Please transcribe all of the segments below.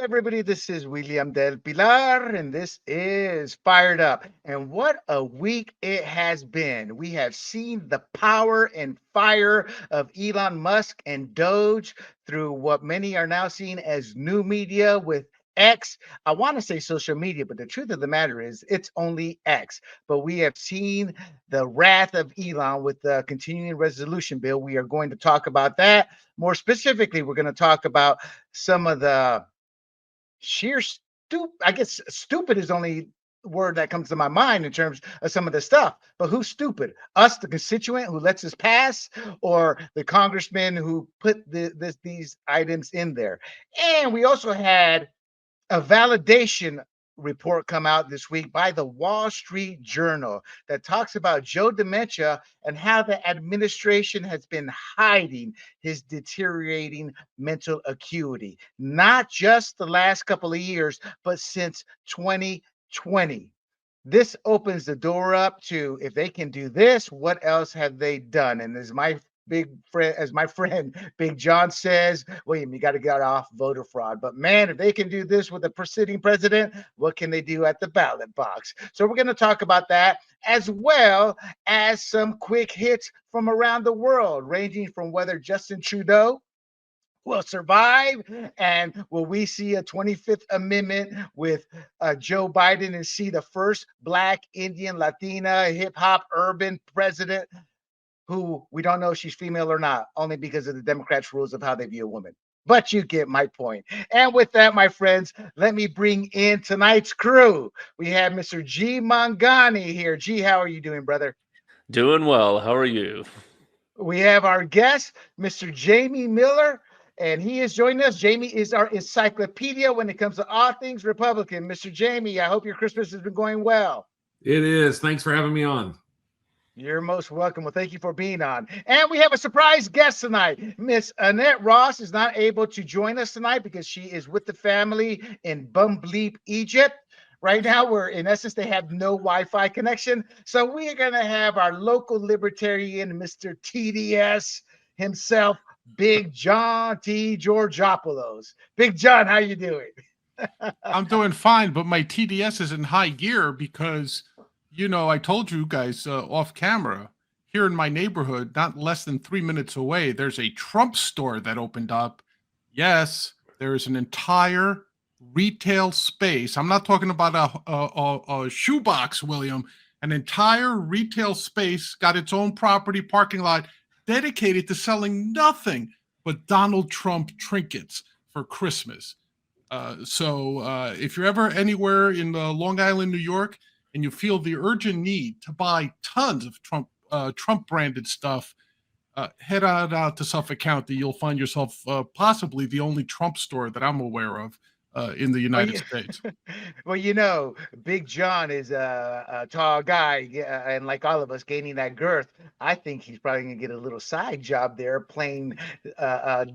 everybody. This is William del Pilar, and this is Fired Up. And what a week it has been. We have seen the power and fire of Elon Musk and Doge through what many are now seeing as new media with X. I want to say social media, but the truth of the matter is it's only X. But we have seen the wrath of Elon with the continuing resolution bill. We are going to talk about that. More specifically, we're going to talk about some of the sheer I guess stupid is the only word that comes to my mind in terms of some of the stuff. But who's stupid? Us, the constituent who lets us pass, or the congressman who put these items in there? And we also had a validation report come out this week by the Wall Street Journal that talks about Joe dementia and how the administration has been hiding his deteriorating mental acuity, not just the last couple of years, but since 2020. This opens the door up to, if they can do this, what else have they done? And as my friend Big John says, William, you got to get off voter fraud. But man, if they can do this with a sitting president, what can they do at the ballot box? So we're going to talk about that, as well as some quick hits from around the world, ranging from whether Justin Trudeau will survive, and will we see a 25th Amendment with Joe Biden and see the first Black, Indian, Latina, hip hop, urban president, who we don't know if she's female or not, only because of the Democrats' rules of how they view a woman. But you get my point. And with that, my friends, let me bring in tonight's crew. We have Mr. G. Mangani here. G, how are you doing, brother? Doing well. How are you? We have our guest, Mr. Jamie Miller, and he is joining us. Jamie is our encyclopedia when it comes to all things Republican. Mr. Jamie, I hope your Christmas has been going well. It is. Thanks for having me on. You're most welcome. Well, thank you for being on. And we have a surprise guest tonight. Miss Annette Ross is not able to join us tonight because she is with the family in Bumbleep, Egypt. Right now, where in essence they have no Wi-Fi connection. So we are going to have our local libertarian, Mr. TDS himself, Big John T. Georgopoulos. Big John, how you doing? I'm doing fine, but my TDS is in high gear because, you know, I told you guys off camera, here in my neighborhood, not less than 3 minutes away, there's a Trump store that opened up. Yes, there is an entire retail space. I'm not talking about a shoebox, William. An entire retail space got its own property parking lot dedicated to selling nothing but Donald Trump trinkets for Christmas. So if you're ever anywhere in Long Island, New York, and you feel the urgent need to buy tons of Trump branded stuff, head on out to Suffolk County. You'll find yourself possibly the only Trump store that I'm aware of in the United States. Well, you know, Big John is a tall guy, and like all of us, gaining that girth. I think he's probably going to get a little side job there playing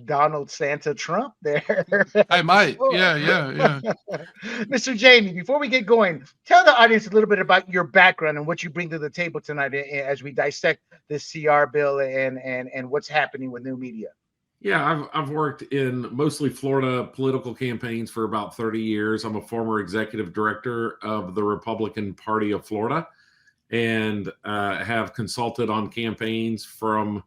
Donald Santa Trump there. I might. Yeah. Mr. Jamie, before we get going, tell the audience a little bit about your background and what you bring to the table tonight as we dissect this CR bill and what's happening with new media. Yeah, I've worked in mostly Florida political campaigns for about 30 years. I'm a former executive director of the Republican Party of Florida, and have consulted on campaigns from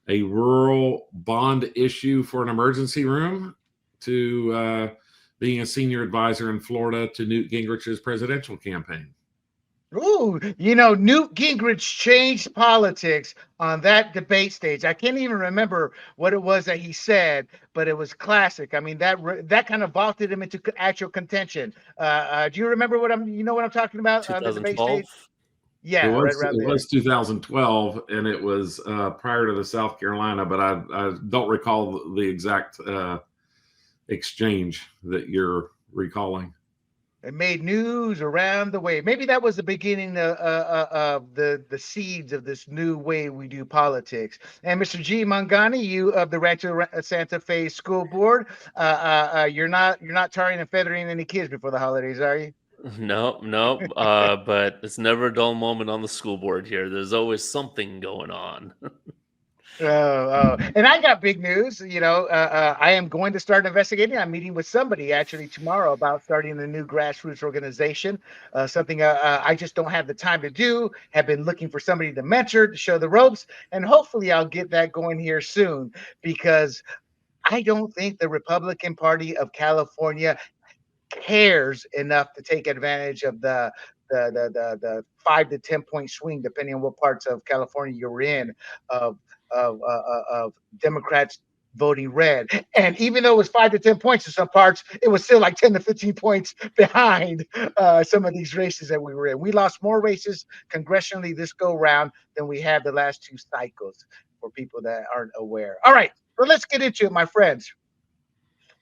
a rural bond issue for an emergency room to being a senior advisor in Florida to Newt Gingrich's presidential campaign. Ooh, you know, Newt Gingrich changed politics on that debate stage. I can't even remember what it was that he said, but it was classic. I mean, that kind of vaulted him into actual contention. Do you remember what you know what I'm talking about on the debate stage? Yeah, it was, right around it was 2012, and it was prior to the South Carolina, but I don't recall the exact exchange that you're recalling. It made news around the way. Maybe that was the beginning of the seeds of this new way we do politics. And Mr. G. Mangani, you of the Rancho Santa Fe School Board, you're not tarring and feathering any kids before the holidays, are you? No. But it's never a dull moment on the school board here. There's always something going on. And I got big news. I am going to start investigating. I'm meeting with somebody actually tomorrow about starting a new grassroots organization. Something I just don't have the time to do. Have been looking for somebody to mentor, to show the ropes, and hopefully I'll get that going here soon because I don't think the Republican Party of California cares enough to take advantage of the 5 to 10 point swing, depending on what parts of California you're in, of of Democrats voting red. And even though it was 5 to 10 points in some parts, it was still like 10 to 15 points behind some of these races that we were in. We lost more races congressionally this go round than we had the last 2 cycles. For people that aren't aware. All right, so let's get into it, my friends.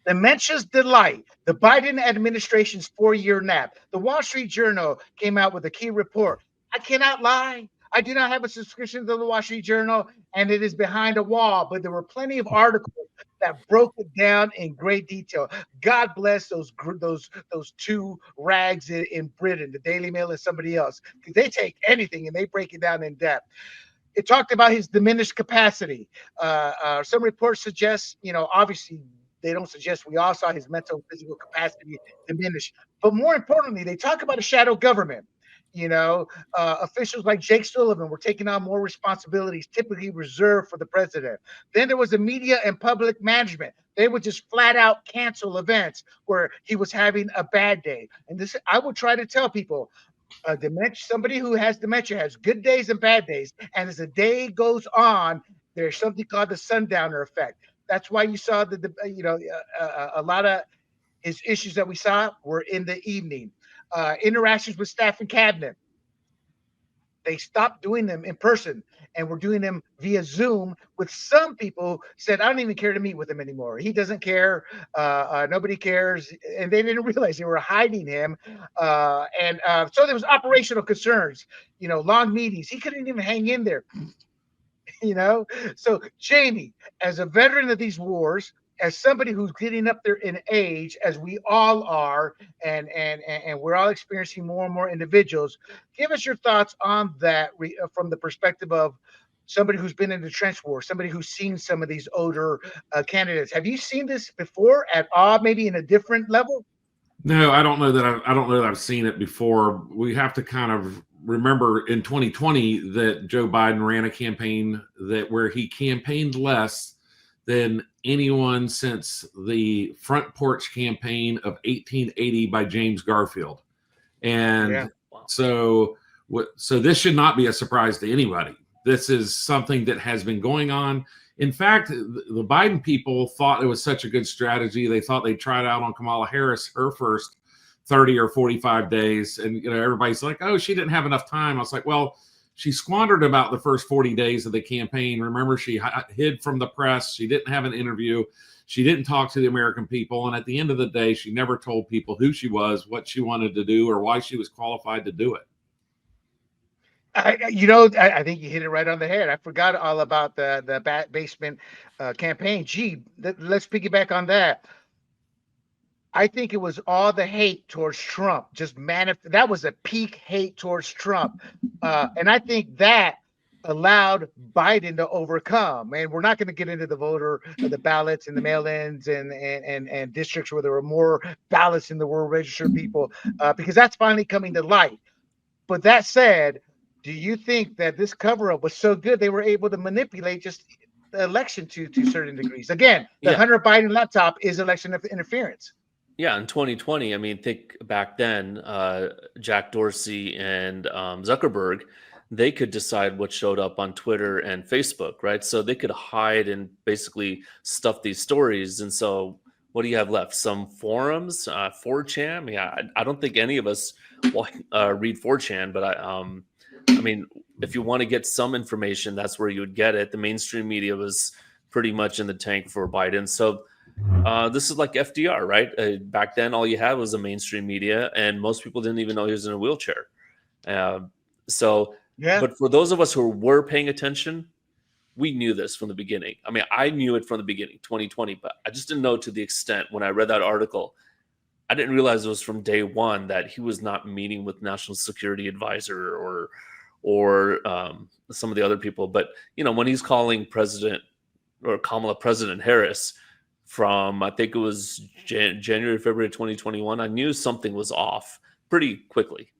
Dementia's delight, the Biden administration's 4-year nap. The Wall Street Journal came out with a key report. I cannot lie. I do not have a subscription to the Wall Street Journal, and it is behind a wall, but there were plenty of articles that broke it down in great detail. God bless those two rags in Britain, the Daily Mail and somebody else, because they take anything and they break it down in depth. It talked about his diminished capacity. Some reports suggest, obviously they don't suggest we all saw his mental and physical capacity diminish. But more importantly, they talk about a shadow government. Officials like Jake Sullivan were taking on more responsibilities typically reserved for the president. Then there was the media and public management. They would just flat out cancel events where he was having a bad day. And this, I would try to tell people, dementia, somebody who has dementia has good days and bad days. And as the day goes on, there's something called the sundowner effect. That's why you saw a lot of his issues that we saw were in the evening. Interactions with staff and cabinet. They stopped doing them in person and we're doing them via Zoom. With some people said, I don't even care to meet with him anymore. He doesn't care. Nobody cares. And they didn't realize they were hiding him. So there was operational concerns, long meetings. He couldn't even hang in there. So Jamie, as a veteran of these wars, as somebody who's getting up there in age, as we all are, and we're all experiencing more and more individuals, give us your thoughts on that from the perspective of somebody who's been in the trench war, somebody who's seen some of these older candidates. Have you seen this before at all, maybe in a different level? No, I don't know that I've seen it before. We have to kind of remember in 2020 that Joe Biden ran a campaign where he campaigned less than anyone since the front porch campaign of 1880 by James Garfield. And so this should not be a surprise to anybody. This is something that has been going on. In fact, the Biden people thought it was such a good strategy. They thought they'd try it out on Kamala Harris, her first 30 or 45 days. And, everybody's like, oh, she didn't have enough time. I was like, well, she squandered about the first 40 days of the campaign. Remember, she hid from the press. She didn't have an interview. She didn't talk to the American people. And at the end of the day, she never told people who she was, what she wanted to do, or why she was qualified to do it. I think you hit it right on the head. I forgot all about the basement campaign. Gee, let's piggyback on that. I think it was all the hate towards Trump. That was a peak hate towards Trump. And I think that allowed Biden to overcome. And we're not going to get into the ballots and the mail-ins and districts where there were more ballots than there were registered people, because that's finally coming to light. But that said, do you think that this cover-up was so good they were able to manipulate just the election to certain degrees? Again, the Hunter Biden laptop is election interference. Yeah, in 2020, I mean, think back then, Jack Dorsey and Zuckerberg, they could decide what showed up on Twitter and Facebook, right? So they could hide and basically stuff these stories. And so what do you have left? Some forums, 4chan? Yeah, I don't think any of us read 4chan, but I mean, if you want to get some information, that's where you would get it. The mainstream media was pretty much in the tank for Biden. So this is like FDR, right? Back then, all you had was the mainstream media, and most people didn't even know he was in a wheelchair. But for those of us who were paying attention, we knew this from the beginning. I mean, I knew it from the beginning, 2020, but I just didn't know to the extent when I read that article. I didn't realize it was from day one that he was not meeting with National Security Advisor or some of the other people. But when he's calling Kamala President Harris from, I think it was January, February 2021, I knew something was off pretty quickly.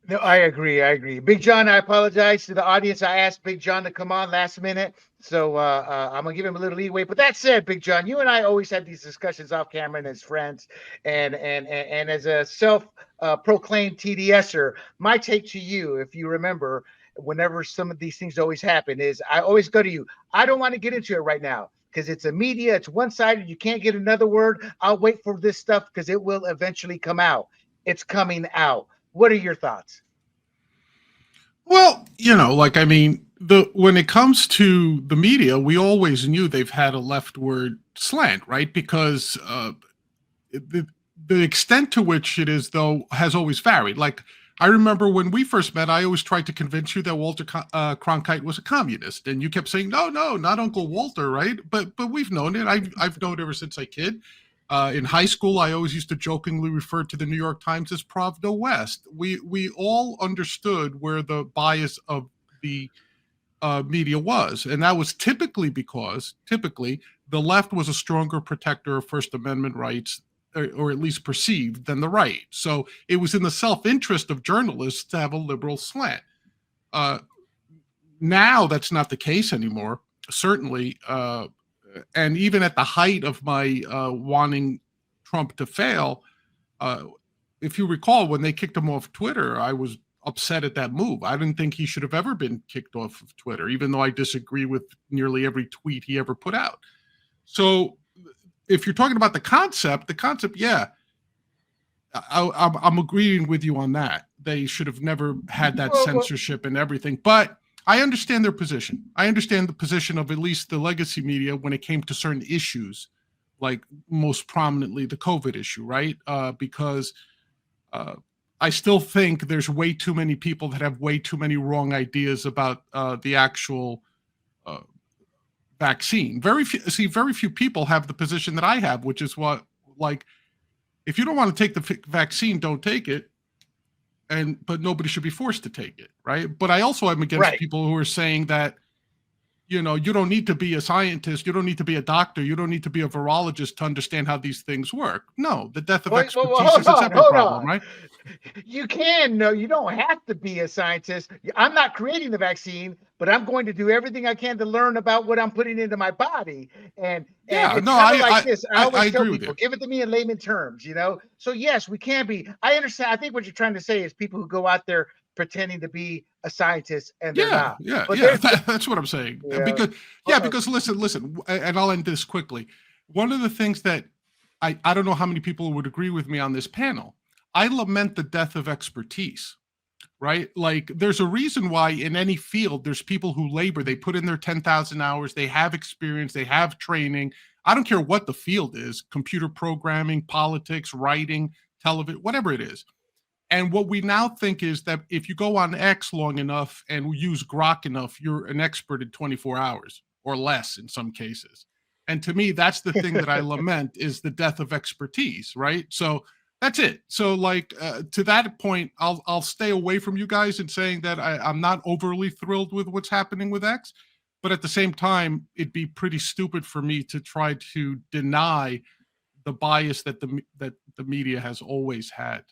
No, I agree. Big John, I apologize to the audience. I asked Big John to come on last minute, so I'm gonna give him a little leeway. But that said, Big John, you and I always have these discussions off camera and as friends, and as a self-proclaimed TDSer, my take to you, if you remember, whenever some of these things always happen, is I always go to you. I don't want to get into it right now because it's a media, it's one-sided. You can't get another word. I'll wait for this stuff because it will eventually come out. It's coming out. What are your thoughts? Well, when it comes to the media, we always knew they've had a leftward slant, right? Because the extent to which it is, though, has always varied. Like, I remember when we first met, I always tried to convince you that Walter Cronkite was a communist, and you kept saying, "No, not Uncle Walter," right? But we've known it. I've known it ever since I kid. In high school, I always used to jokingly refer to the New York Times as Pravda West. We all understood where the bias of the media was, and that was typically because the left was a stronger protector of First Amendment rights, or at least perceived, than the right. So it was in the self-interest of journalists to have a liberal slant. Now that's not the case anymore, certainly. And even at the height of my wanting Trump to fail, if you recall, when they kicked him off Twitter, I was upset at that move. I didn't think he should have ever been kicked off of Twitter, even though I disagree with nearly every tweet he ever put out. So if you're talking about the concept, yeah, I'm agreeing with you on that. They should have never had that censorship and everything. But I understand their position. I understand the position of at least the legacy media when it came to certain issues, like most prominently the COVID issue, right? Because I still think there's way too many people that have way too many wrong ideas about the actual vaccine. Very few people have the position that I have, which is if you don't want to take the vaccine, don't take it. But nobody should be forced to take it, right? But I also am against people who are saying that, you don't need to be a scientist, you don't need to be a doctor, you don't need to be a virologist to understand how these things work. No, the death of expertise is a separate problem, right? You don't have to be a scientist. I'm not creating the vaccine, but I'm going to do everything I can to learn about what I'm putting into my body. And I always tell people, give it to me in layman terms, So yes, we can be. I understand. I think what you're trying to say is people who go out there pretending to be a scientist and they're not. That's what I'm saying. Yeah. Because listen, and I'll end this quickly. One of the things that I don't know how many people would agree with me on this panel. I lament the death of expertise, right? Like, there's a reason why in any field, there's people who labor, they put in their 10,000 hours, they have experience, they have training. I don't care what the field is, computer programming, politics, writing, television, whatever it is. And what we now think is that if you go on X long enough and use Grok enough, you're an expert in 24 hours or less in some cases. And to me, that's the thing that I lament is the death of expertise, right? So that's it. So to that point, I'll stay away from you guys in saying that I'm not overly thrilled with what's happening with X. But at the same time, it'd be pretty stupid for me to try to deny the bias that the media has always had.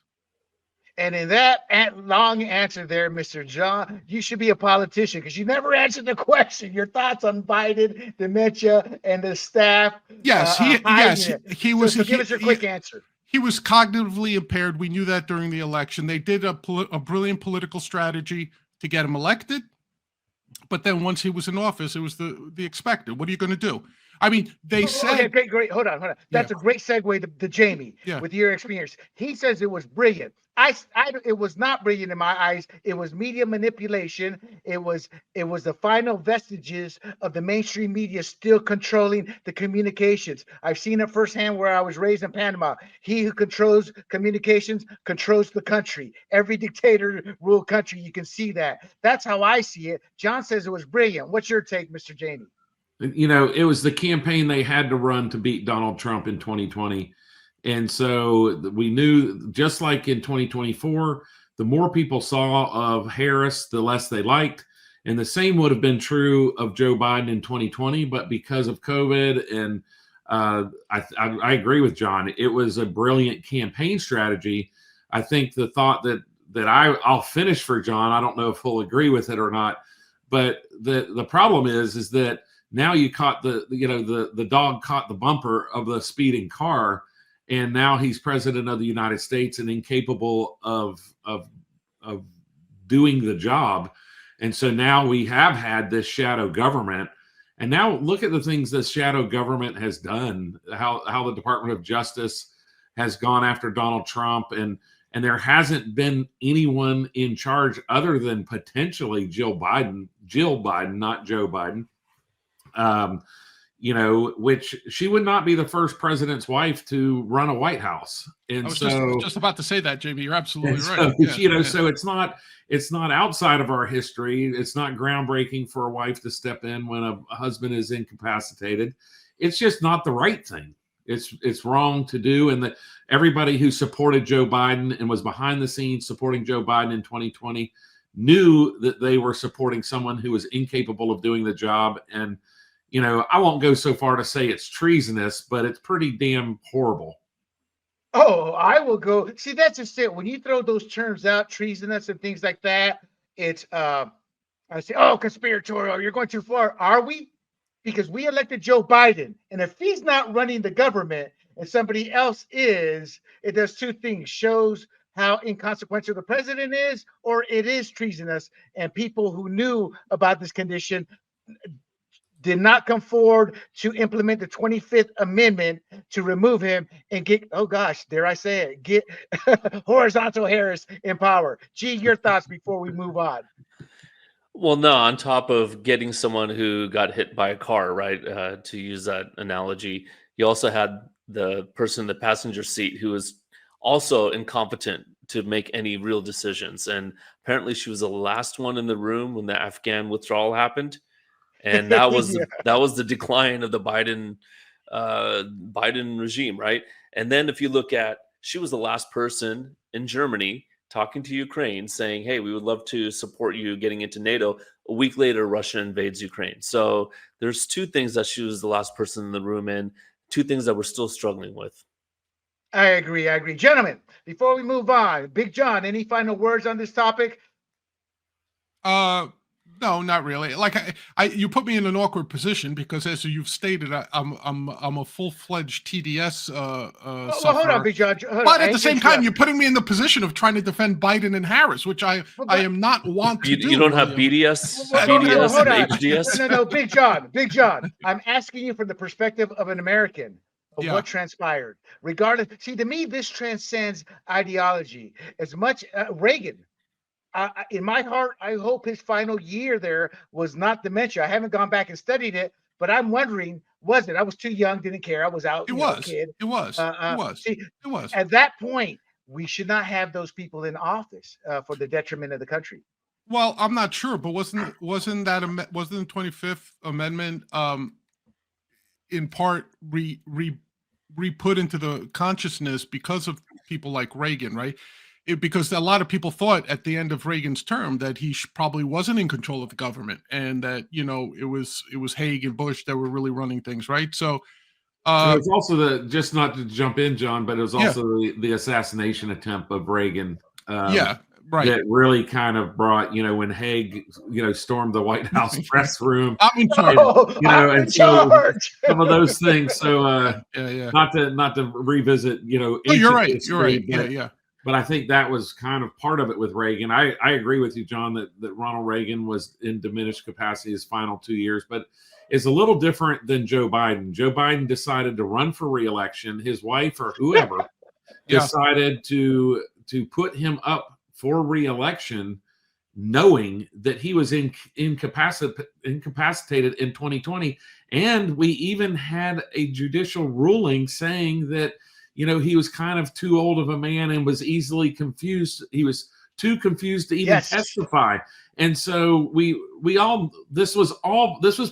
And in that long answer there, Mr. John, you should be a politician because you never answered the question. Your thoughts on Biden, dementia, and the staff. Yes, he was. So give us your quick answer. He was cognitively impaired. We knew that during the election. They did a brilliant political strategy to get him elected. But then once he was in office, it was the expected. What are you going to do? I mean, they said... Okay, great. Hold on. That's a great segue to Jamie with your experience. He says it was brilliant. It was not brilliant in my eyes. It was media manipulation. It was the final vestiges of the mainstream media still controlling the communications. I've seen it firsthand where I was raised in Panama. He who controls communications controls the country. Every dictator ruled country. You can see that. That's how I see it. John says it was brilliant. What's your take, Mr. Jamie? It was the campaign they had to run to beat Donald Trump in 2020. And so we knew, just like in 2024, the more people saw of Harris, the less they liked. And the same would have been true of Joe Biden in 2020, but because of COVID, and I agree with John, it was a brilliant campaign strategy. I think the thought that I'll finish for John, I don't know if he'll agree with it or not, but the problem is that now you caught the dog caught the bumper of the speeding car, and now he's president of the United States and incapable of doing the job. And so now we have had this shadow government. And now look at the things this shadow government has done, how the Department of Justice has gone after Donald Trump, and there hasn't been anyone in charge other than potentially Jill Biden, not Joe Biden. Which she would not be the first president's wife to run a White House. And I was so just about to say that, Jamie. You're absolutely so, right. So it's not outside of our history. It's not groundbreaking for a wife to step in when a husband is incapacitated. It's just not the right thing. It's wrong to do. And everybody who supported Joe Biden and was behind the scenes supporting Joe Biden in 2020 knew that they were supporting someone who was incapable of doing the job. And I won't go so far to say it's treasonous, but it's pretty damn horrible. Oh, I will go. See, that's just it. When you throw those terms out, treasonous and things like that, it's I say, oh, conspiratorial, you're going too far. Are we? Because we elected Joe Biden. And if he's not running the government and somebody else is, it does two things. Shows how inconsequential the president is, or it is treasonous. And people who knew about this condition did not come forward to implement the 25th Amendment to remove him and get, oh gosh, dare I say it, get horizontal Harris in power. Gee, your thoughts before we move on. Well, no, on top of getting someone who got hit by a car, right, to use that analogy, you also had the person in the passenger seat who was also incompetent to make any real decisions. And apparently she was the last one in the room when the Afghan withdrawal happened. And that was that was the decline of the Biden regime, right? And then if you look at, she was the last person in Germany talking to Ukraine, saying, "Hey, we would love to support you getting into NATO." A week later, Russia invades Ukraine. So there's two things that she was the last person in the room, and two things that we're still struggling with. I agree. Gentlemen, before we move on, Big John, any final words on this topic? No, not really. Like you put me in an awkward position because, as you've stated, I'm a full-fledged TDS Well, sufferer. hold on, Big John. But at the same time, you're putting me in the position of trying to defend Biden and Harris, which I am not want to do. You don't have BDS, Hold BDS, on. and HDS? No, Big John. I'm asking you from the perspective of an American of what transpired. Regardless, see, to me, this transcends ideology. As much Reagan, in my heart, I hope his final year there was not dementia. I haven't gone back and studied it, but I'm wondering, was it? I was too young, didn't care. I was out. Kid. It was. See, it was. At that point, we should not have those people in office for the detriment of the country. Well, I'm not sure, but wasn't the 25th Amendment in part re-put into the consciousness because of people like Reagan, right? Because a lot of people thought at the end of Reagan's term that he probably wasn't in control of the government, and that it was Haig and Bush that were really running things, right? So it was also just not to jump in, John, but it was also the assassination attempt of Reagan. Right. That really kind of brought, when Haig, stormed the White House press room. I'm in charge. And so some of those things. So not to revisit, you're right. History, you're right. But I think that was kind of part of it with Reagan. I agree with you, John, that Ronald Reagan was in diminished capacity his final 2 years, but it's a little different than Joe Biden. Joe Biden decided to run for re-election. His wife or whoever decided to put him up for re-election, knowing that he was incapacitated in 2020. And we even had a judicial ruling saying that he was kind of too old of a man and was easily confused. He was too confused to even testify. And so this was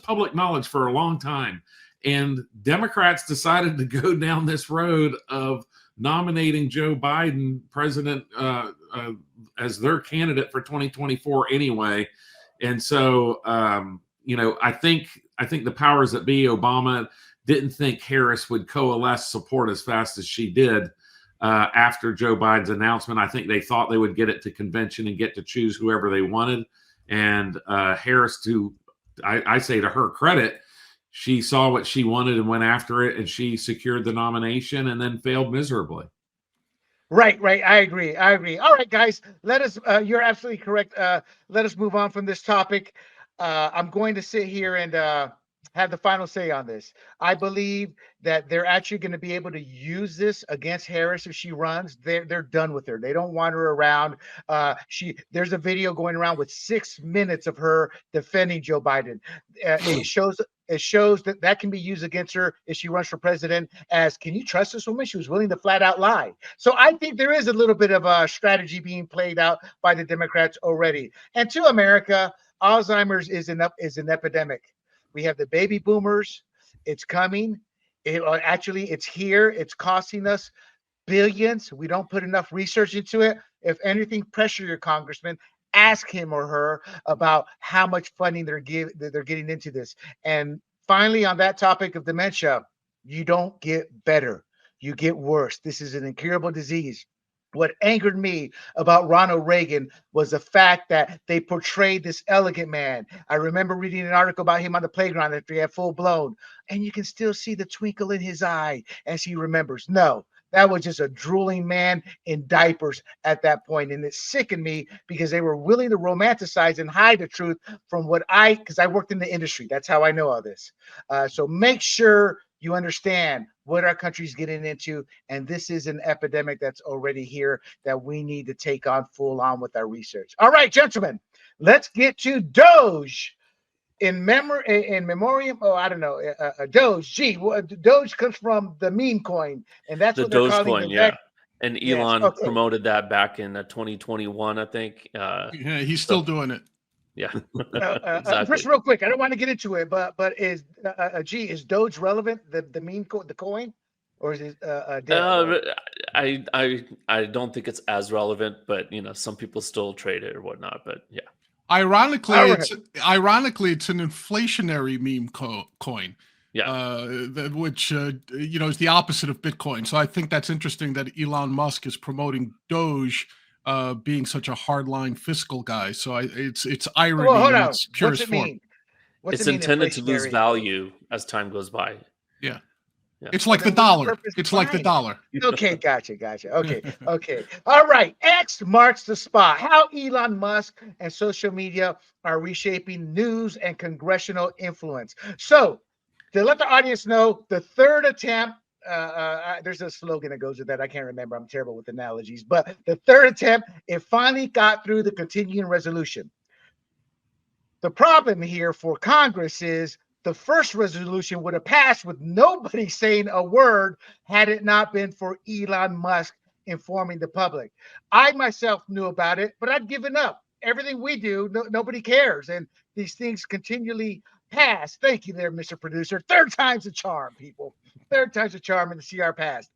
public knowledge for a long time. And Democrats decided to go down this road of nominating Joe Biden president as their candidate for 2024 anyway. And so, I think the powers that be, Obama, didn't think Harris would coalesce support as fast as she did after Joe Biden's announcement. I think they thought they would get it to convention and get to choose whoever they wanted. And Harris, I say to her credit, she saw what she wanted and went after it, and she secured the nomination and then failed miserably. Right. I agree. All right, guys, let us, you're absolutely correct. Let us move on from this topic. I'm going to sit here and have the final say on this. I believe that they're actually going to be able to use this against Harris if she runs. They're done with her. They don't want her around. There's a video going around with 6 minutes of her defending Joe Biden. It shows that can be used against her if she runs for president. As, can you trust this woman? She was willing to flat out lie. So I think there is a little bit of a strategy being played out by the Democrats already. And to America, Alzheimer's is an epidemic. We have the baby boomers. It's coming. It's here. It's costing us billions. We don't put enough research into it. If anything, pressure your congressman. Ask him or her about how much funding they're getting into this. And finally, on that topic of dementia, you don't get better. You get worse. This is an incurable disease. What angered me about Ronald Reagan was the fact that they portrayed this elegant man. I remember reading an article about him on the playground after he had full blown, and you can still see the twinkle in his eye as he remembers. No, that was just a drooling man in diapers at that point. And it sickened me because they were willing to romanticize and hide the truth from because I worked in the industry. That's how I know all this. So make sure you understand what our country's getting into. And this is an epidemic that's already here that we need to take on full on with our research. All right, gentlemen, let's get to Doge. In memoriam, I don't know, Doge. Doge comes from the meme coin, and that's The what they're calling Dogecoin, the and Yes, Elon okay. promoted that back in 2021, I think. Yeah, he's still doing it. Yeah, Exactly. First, real quick, I don't want to get into it, but is Doge relevant? The meme the coin, or is it dead? I don't think it's as relevant, but some people still trade it or whatnot. But yeah. Ironically, All right. it's an inflationary meme coin. Yeah. Which is the opposite of Bitcoin. So I think that's interesting that Elon Musk is promoting Doge, being such a hardline fiscal guy. So it's irony. Well, hold in on. its purest What's it form. mean? What's It's it mean, intended to lose inflationary? value as time goes by. Yeah. Yeah. It's like Well, the then what's the dollar. purpose of It's like the buying it? dollar. Okay, gotcha. Okay. All right. X marks the spot. How Elon Musk and social media are reshaping news and congressional influence. So, to let the audience know, the third attempt, there's a slogan that goes with that. I can't remember. I'm terrible with analogies. But the third attempt, it finally got through the continuing resolution. The problem here for Congress is the first resolution would have passed with nobody saying a word had it not been for Elon Musk informing the public. I myself knew about it, but I'd given up. Everything we do, nobody cares. And these things continually pass. Thank you there, Mr. Producer. Third time's a charm, people. Third time's a charm in the CR passed.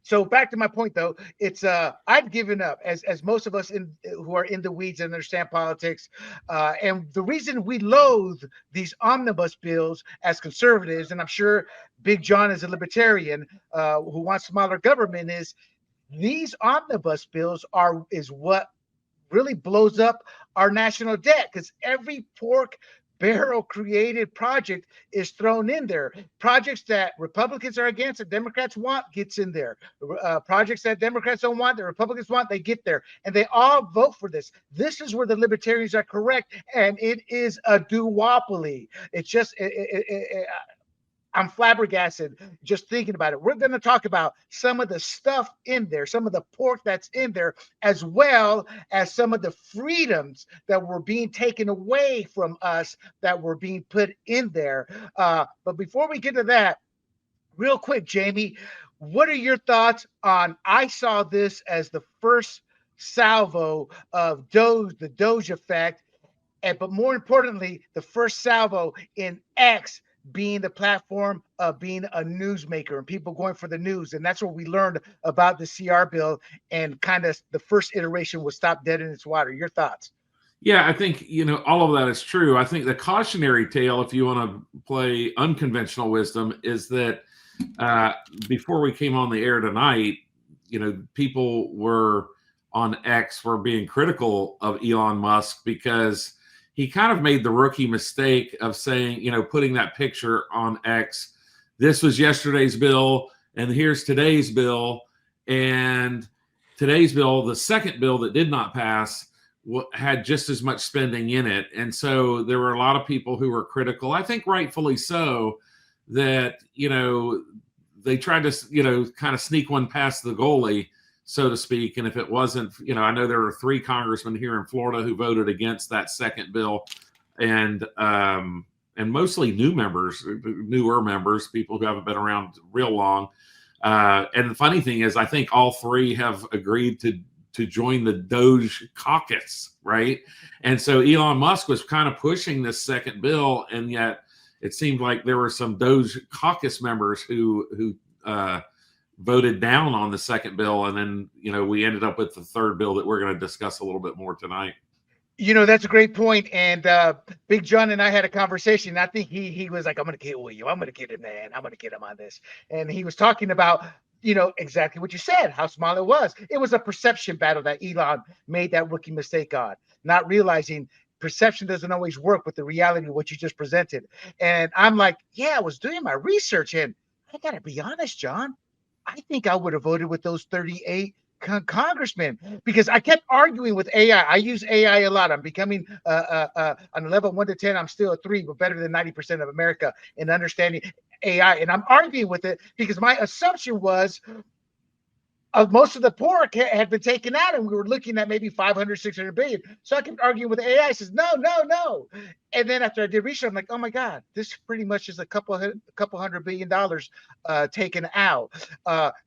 So back to my point, though, it's I've given up, as most of us who are in the weeds and understand politics, and the reason we loathe these omnibus bills as conservatives, and I'm sure Big John is a libertarian who wants smaller government, is these omnibus bills is what really blows up our national debt, because every pork barrel created project is thrown in there. Projects that Republicans are against and Democrats want gets in there. Projects that Democrats don't want, the Republicans want, they get there. And they all vote for this. This is where the libertarians are correct. And it is a duopoly. It's just, I'm flabbergasted just thinking about it. We're going to talk about some of the stuff in there, some of the pork that's in there, as well as some of the freedoms that were being taken away from us that were being put in there. But before we get to that, real quick, Jamie, what are your thoughts on, I saw this as the first salvo of the Doge effect, but more importantly, the first salvo in X being the platform of being a newsmaker and people going for the news. And that's what we learned about the CR bill, and kind of the first iteration was stopped dead in its water. Your thoughts? Yeah, I think, all of that is true. I think the cautionary tale, if you want to play unconventional wisdom, is that before we came on the air tonight, people were on X were being critical of Elon Musk because he kind of made the rookie mistake of saying, putting that picture on X. This was yesterday's bill, and here's today's bill. And today's bill, the second bill that did not pass, had just as much spending in it. And so there were a lot of people who were critical, I think rightfully so, that, they tried to, kind of sneak one past the goalie, so to speak. And if it wasn't, I know there were 3 congressmen here in Florida who voted against that second bill, and mostly newer members, people who haven't been around real long. And the funny thing is, I think all 3 have agreed to join the DOGE caucus, right? And so Elon Musk was kind of pushing this second bill, and yet it seemed like there were some DOGE caucus members who voted down on the second bill, and then we ended up with the third bill that we're going to discuss a little bit more tonight. That's a great point. And Big John and I had a conversation. I think he was like, "I'm going to get William. I'm going to get him, man. I'm going to get him on this." And he was talking about exactly what you said, how small it was. It was a perception battle that Elon made that rookie mistake on, not realizing perception doesn't always work with the reality of what you just presented. And I'm like, yeah, I was doing my research, and I got to be honest, John, I think I would have voted with those 38 congressmen, because I kept arguing with AI. I use AI a lot. I'm becoming on a level 1 to 10. I'm still a 3, but better than 90% of America in understanding AI. And I'm arguing with it because my assumption was most of the poor had been taken out, and we were looking at maybe 500, 600 billion. So I kept arguing with AI. I says, no. And then after I did research, I'm like, oh my God, this pretty much is a couple $100 billion taken out.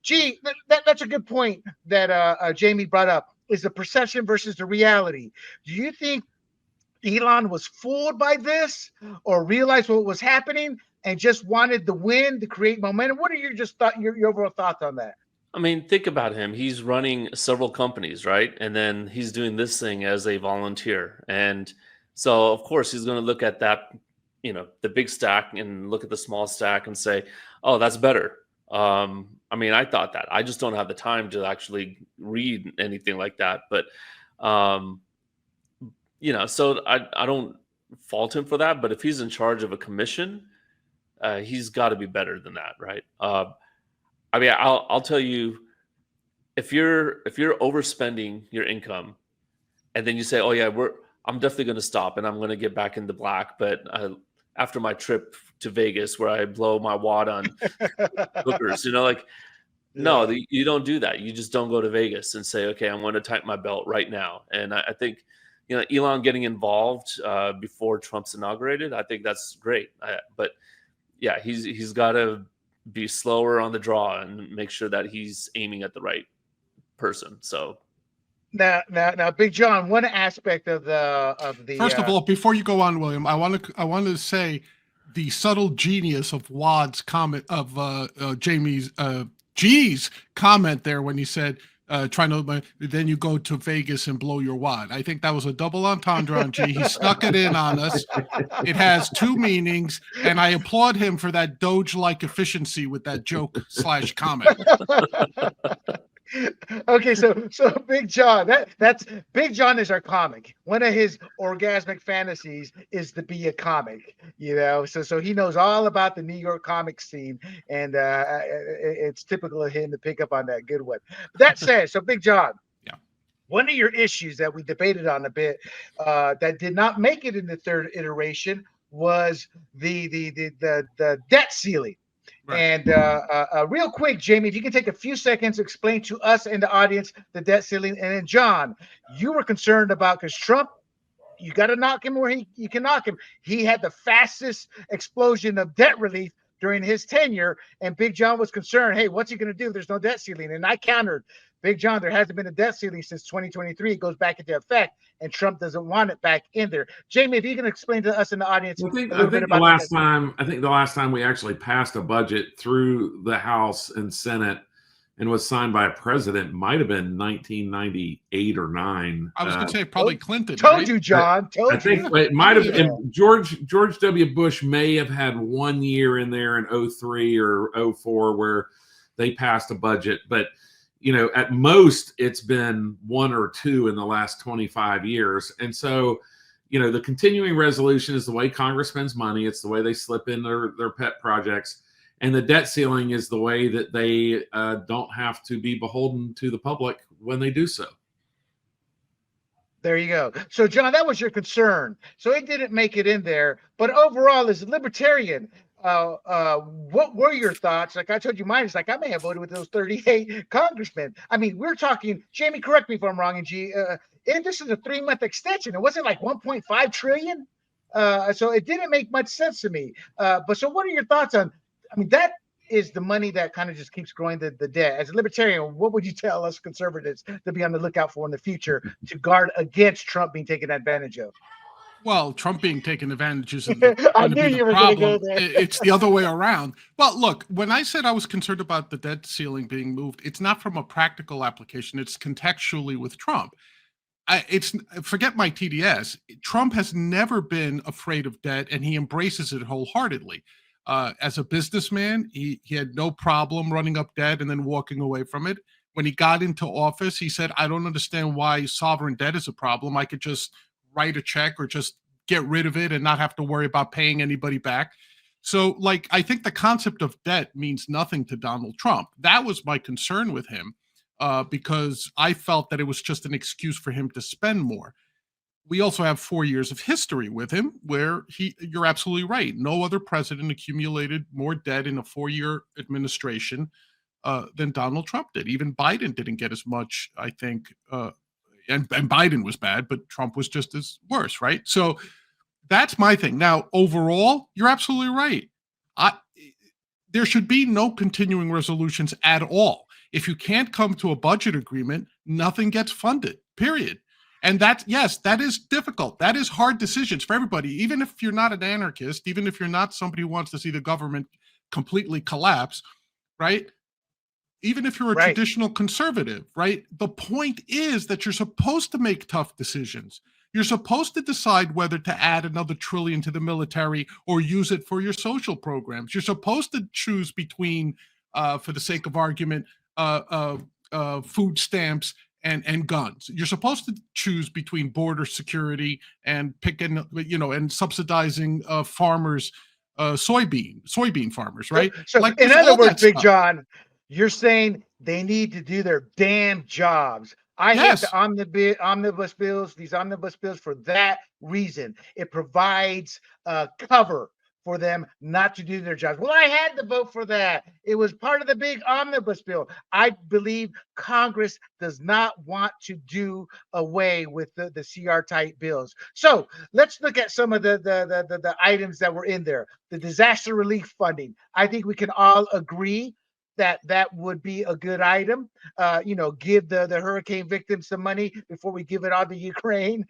Gee, that's a good point that Jamie brought up, is the perception versus the reality. Do you think Elon was fooled by this, or realized what was happening and just wanted the win to create momentum? What are your overall thoughts on that? I mean, think about him. He's running several companies, right? And then he's doing this thing as a volunteer. And so, of course, he's going to look at that, the big stack, and look at the small stack and say, oh, that's better. I mean, I thought that. I just don't have the time to actually read anything like that. But, so I don't fault him for that. But if he's in charge of a commission, he's got to be better than that, right? I mean, I'll tell you, if you're overspending your income, and then you say, "Oh yeah, I'm definitely going to stop, and I'm going to get back in the black," but after my trip to Vegas, where I blow my wad on hookers, no, you don't do that. You just don't go to Vegas and say, "Okay, I'm going to tighten my belt right now." And I think, Elon getting involved before Trump's inaugurated, I think that's great. But yeah, he's got to be slower on the draw and make sure that he's aiming at the right person. So now, Big John, one aspect of the first of all, before you go on, William, I want to say the subtle genius of Wad's comment, of Jamie's G's comment there when he said, then you go to Vegas and blow your wad. I think that was a double entendre on G. He snuck it in on us. It has 2 meanings, and I applaud him for that Doge-like efficiency with that joke / comment. Okay, so Big John, that's Big John is our comic. One of his orgasmic fantasies is to be a comic, So he knows all about the New York comic scene, and it's typical of him to pick up on that good one. That said, so Big John, yeah, one of your issues that we debated on a bit that did not make it in the third iteration was the debt ceiling. Right. And real quick, Jamie, if you can take a few seconds to explain to us and the audience the debt ceiling. And then, John, you were concerned about, because Trump, you got to knock him where you can knock him. He had the fastest explosion of debt relief during his tenure. And Big John was concerned, hey, what's he going to do? There's no debt ceiling. And I countered, Big John, there hasn't been a debt ceiling since 2023. It goes back into effect, and Trump doesn't want it back in there. Jamie, if you can explain to us in the audience I think a little bit about the last time we actually passed a budget through the House and Senate and was signed by a president might have been 1998 or 9. I was going to say probably Clinton. Told right? you, John. I think it might have been George W. Bush may have had 1 year in there in 03 or 04 where they passed a budget, but at most it's been 1 or 2 in the last 25 years. And so, the continuing resolution is the way Congress spends money. It's the way they slip in their pet projects. And the debt ceiling is the way that they don't have to be beholden to the public when they do so. There you go. So, John, that was your concern. So it didn't make it in there. But overall, as a libertarian, what were your thoughts? Like I told you, mine is like I may have voted with those 38 congressmen. I mean, we're talking, Jamie, correct me if I'm wrong, and this is a 3-month extension. It wasn't like 1.5 trillion. So it didn't make much sense to me. But so what are your thoughts on, I mean, that is the money that kind of just keeps growing the debt. As a libertarian, what would you tell us conservatives to be on the lookout for in the future to guard against Trump being taken advantage of? Well, Trump being taken advantage is I knew you were going to go there. It's the other way around. Well, look, when I said I was concerned about the debt ceiling being moved, it's not from a practical application. It's contextually with Trump. Forget my TDS. Trump has never been afraid of debt, and he embraces it wholeheartedly. As a businessman, he had no problem running up debt and then walking away from it. When he got into office, he said, I don't understand why sovereign debt is a problem. I could just write a check or just get rid of it and not have to worry about paying anybody back. So, I think the concept of debt means nothing to Donald Trump. That was my concern with him, because I felt that it was just an excuse for him to spend more. We also have 4 years of history with him where you're absolutely right. No other president accumulated more debt in a 4-year administration than Donald Trump did. Even Biden didn't get as much, I think, and Biden was bad, but Trump was just as worse, right? So that's my thing. Now, overall, you're absolutely right. There should be no continuing resolutions at all. If you can't come to a budget agreement, nothing gets funded, period. And that is difficult. That is hard decisions for everybody. Even if you're not an anarchist, even if you're not somebody who wants to see the government completely collapse, right? Even if you're a traditional conservative, right? The point is that you're supposed to make tough decisions. You're supposed to decide whether to add another trillion to the military or use it for your social programs. You're supposed to choose between, for the sake of argument, food stamps and guns. You're supposed to choose between border security and and subsidizing farmers, soybean farmers, right? So in other words, Big John, you're saying they need to do their damn jobs. I hate the omnibus bills, these omnibus bills, for that reason. It provides cover for them not to do their jobs. Well, I had to vote for that. It was part of the big omnibus bill. I believe Congress does not want to do away with the CR type bills. So let's look at some of the items that were in there. The disaster relief funding. I think we can all agree that would be a good item. Give the hurricane victims some money before we give it all to Ukraine.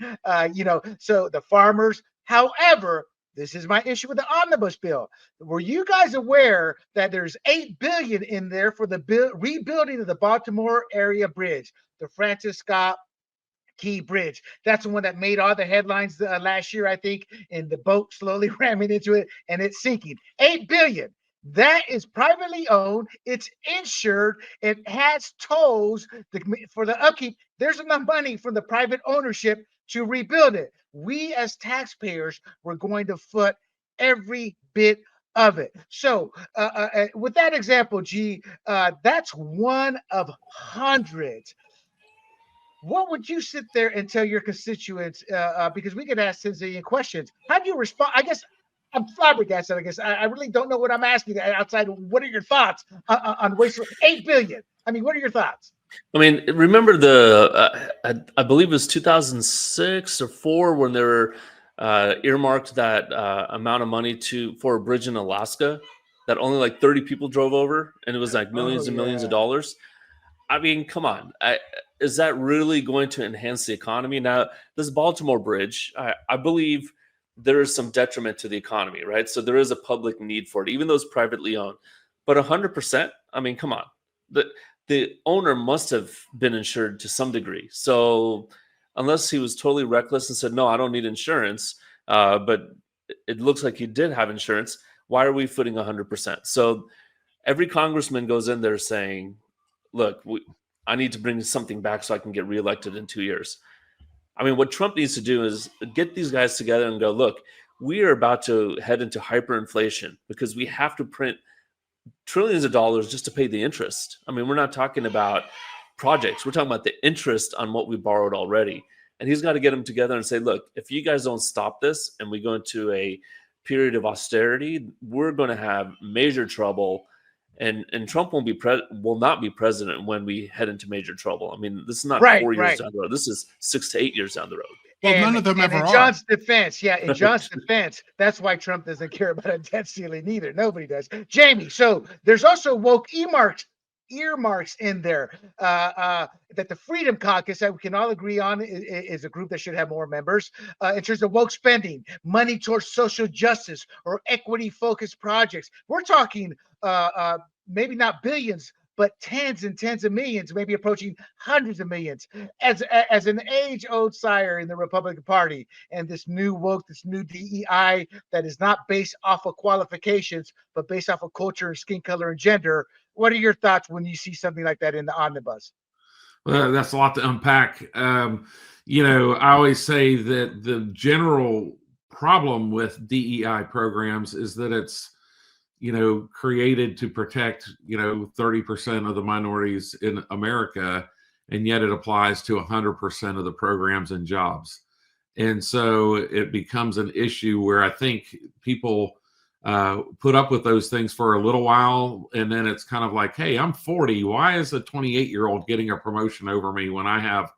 So the farmers. However, this is my issue with the omnibus bill. Were you guys aware that there's $8 billion in there for the rebuilding of the Baltimore area bridge, the Francis Scott Key Bridge? That's the one that made all the headlines last year, I think, and the boat slowly ramming into it and it's sinking. $8 billion. That is privately owned. It's insured. It has tolls for the upkeep. There's enough money from the private ownership to rebuild it. We as taxpayers were going to foot every bit of it. So with that example, that's one of hundreds. What would you sit there and tell your constituents? Because we could ask 10 zillion questions. How do you respond? I guess I'm flabbergasted. I really don't know what I'm asking outside of what are your thoughts on wasteful $8 billion? I mean, what are your thoughts? I mean, remember I believe it was 2006 or 4 when they were earmarked that amount of money for a bridge in Alaska. that only like 30 people drove over, and it was like millions and millions of dollars. I mean, come on. Is that really going to enhance the economy? Now, this Baltimore bridge, I believe there is some detriment to the economy, right? So there is a public need for it, even though it's privately owned. But 100%, I mean, come on. The owner must have been insured to some degree. So unless he was totally reckless and said, no, I don't need insurance, but it looks like he did have insurance, why are we footing 100%? So every congressman goes in there saying, look, I need to bring something back so I can get reelected in 2 years. I mean, what Trump needs to do is get these guys together and go, look, we are about to head into hyperinflation because we have to print trillions of dollars just to pay the interest. I mean, we're not talking about projects. We're talking about the interest on what we borrowed already. And he's got to get them together and say, look, if you guys don't stop this and we go into a period of austerity, we're going to have major trouble. And Trump will not be president when we head into major trouble. I mean, this is not 4 years down the road. This is 6 to 8 years down the road. Well, none of them ever in are. John's defense, in John's defense, that's why Trump doesn't care about a debt ceiling either. Nobody does. Jamie, so there's also woke earmarks in there that the Freedom Caucus, that we can all agree on, is a group that should have more members in terms of woke spending, money towards social justice or equity-focused projects. We're talking maybe not billions, but tens and tens of millions, maybe approaching hundreds of millions, as an age-old sire in the Republican Party. And this new woke, this new DEI that is not based off of qualifications, but based off of culture and skin color and gender. What are your thoughts when you see something like that in the omnibus? Well, that's a lot to unpack. I always say that the general problem with DEI programs is that it's created to protect, 30% of the minorities in America, and yet it applies to 100% of the programs and jobs. And so it becomes an issue where I think people put up with those things for a little while. And then it's kind of like, hey, I'm 40. Why is a 28-year-old getting a promotion over me when I have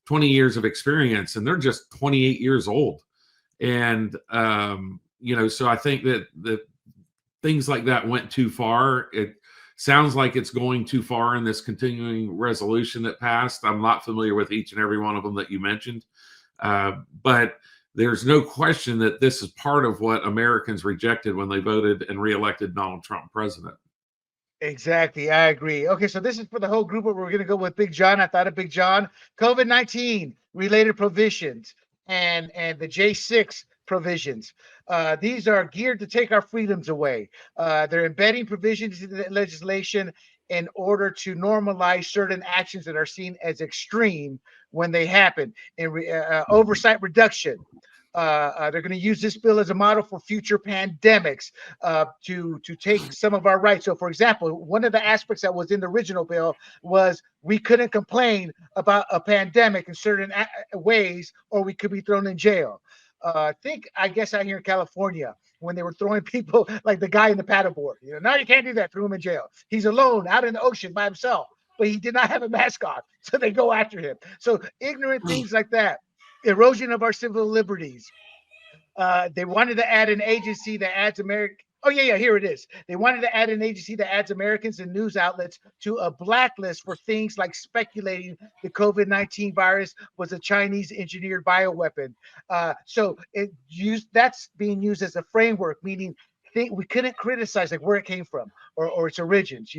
20 years of experience and they're just 28 years old? And, so I think that things like that went too far. It sounds like it's going too far in this continuing resolution that passed. I'm not familiar with each and every one of them that you mentioned, but there's no question that this is part of what Americans rejected when they voted and reelected Donald Trump president. Exactly. I agree. Okay, so this is for the whole group, but we're going to go with Big John. I thought of Big John. COVID-19 related provisions and the J6 provisions. These are geared to take our freedoms away. They're embedding provisions in the legislation in order to normalize certain actions that are seen as extreme when they happen. In oversight reduction. They're going to use this bill as a model for future pandemics to take some of our rights. So, for example, one of the aspects that was in the original bill was we couldn't complain about a pandemic in certain ways, or we could be thrown in jail. I guess out here in California, when they were throwing people like the guy in the paddleboard, now you can't do that, threw him in jail. He's alone out in the ocean by himself, but he did not have a mask on, so they go after him. So ignorant things like that, erosion of our civil liberties. They wanted to add an agency that adds American. Oh, yeah, here it is. They wanted to add an agency that adds Americans and news outlets to a blacklist for things like speculating the COVID-19 virus was a Chinese engineered bioweapon. So that's being used as a framework, meaning we couldn't criticize like where it came from or its origins,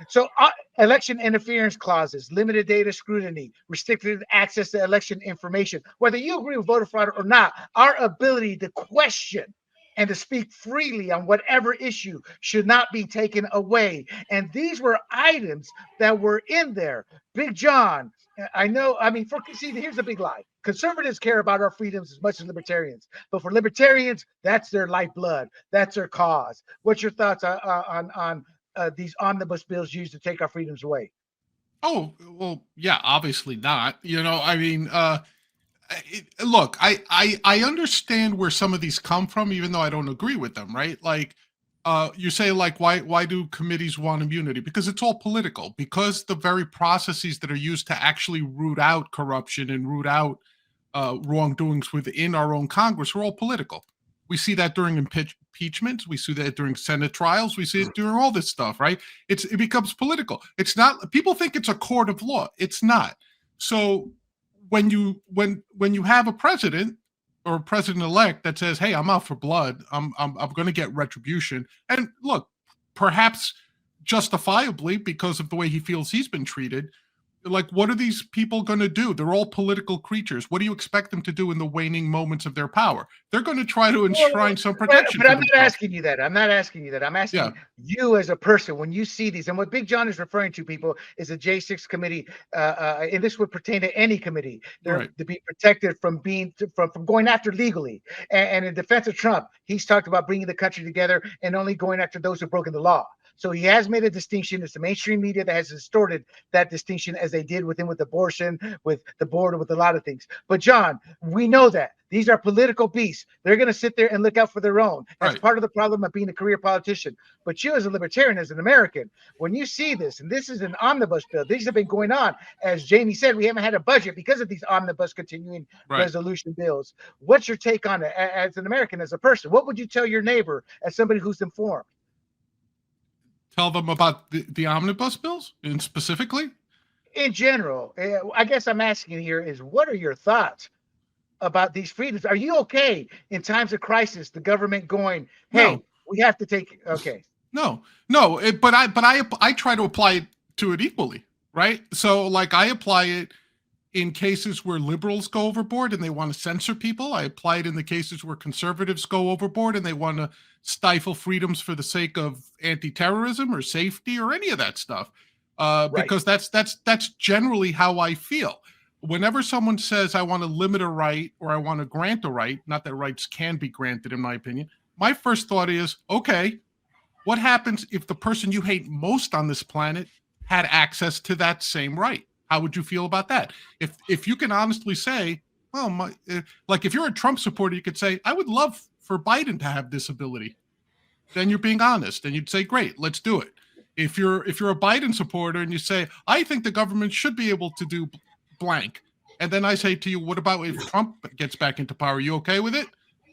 So election interference clauses, limited data scrutiny, restricted access to election information. Whether you agree with voter fraud or not, our ability to question and to speak freely on whatever issue should not be taken away. And these were items that were in there. Big John, here's the big lie. Conservatives care about our freedoms as much as libertarians. But for libertarians, that's their lifeblood. That's their cause. What's your thoughts on these omnibus bills used to take our freedoms away? Oh, well, yeah, obviously not. Look, I understand where some of these come from, even though I don't agree with them, right? Like, you say, like, why do committees want immunity? Because it's all political. Because the very processes that are used to actually root out corruption and root out wrongdoings within our own Congress are all political. We see that during impeachments. We see that during Senate trials. We see it during all this stuff, right? It becomes political. It's not. People think it's a court of law. It's not. So when you have a president or a president-elect that says, "Hey, I'm out for blood. I'm going to get retribution," and look, perhaps justifiably because of the way he feels he's been treated. Like, what are these people going to do? They're all political creatures. What do you expect them to do in the waning moments of their power? They're going to try to enshrine some protection. But I'm not asking you that. I'm not asking you that. I'm asking Yeah. you as a person, when you see these, and what Big John is referring to, people, is a J6 committee, and this would pertain to any committee. They're Right. to be protected from from going after legally. And in defense of Trump, he's talked about bringing the country together and only going after those who've broken the law. So he has made a distinction. It's the mainstream media that has distorted that distinction, as they did with him with abortion, with the border, with a lot of things. But John, we know that these are political beasts. They're going to sit there and look out for their own. That's Right. part of the problem of being a career politician. But you, as a libertarian, as an American, when you see this, and this is an omnibus bill, these have been going on. As Jamie said, we haven't had a budget because of these omnibus continuing Right. resolution bills. What's your take on it as an American, as a person? What would you tell your neighbor as somebody who's informed? Tell them about the omnibus bills, and specifically in general. I guess I'm asking here is, what are your thoughts about these freedoms? Are you okay in times of crisis, the government going, "Hey, No. we have to take"? Okay, no, but I try to apply it to it equally, right? So like I apply it in cases where liberals go overboard and they want to censor people. I apply it in the cases where conservatives go overboard and they want to stifle freedoms for the sake of anti-terrorism or safety or any of that stuff. Because that's generally how I feel. Whenever someone says I want to limit a right or I want to grant a right, not that rights can be granted in my opinion, my first thought is, okay, what happens if the person you hate most on this planet had access to that same right? How would you feel about that? If you can honestly say, well, like if you're a Trump supporter, you could say, I would love for Biden to have this ability. Then you're being honest, and you'd say, great, let's do it. If you're a Biden supporter and you say, I think the government should be able to do blank, and then I say to you, what about if Trump gets back into power? Are you okay with it?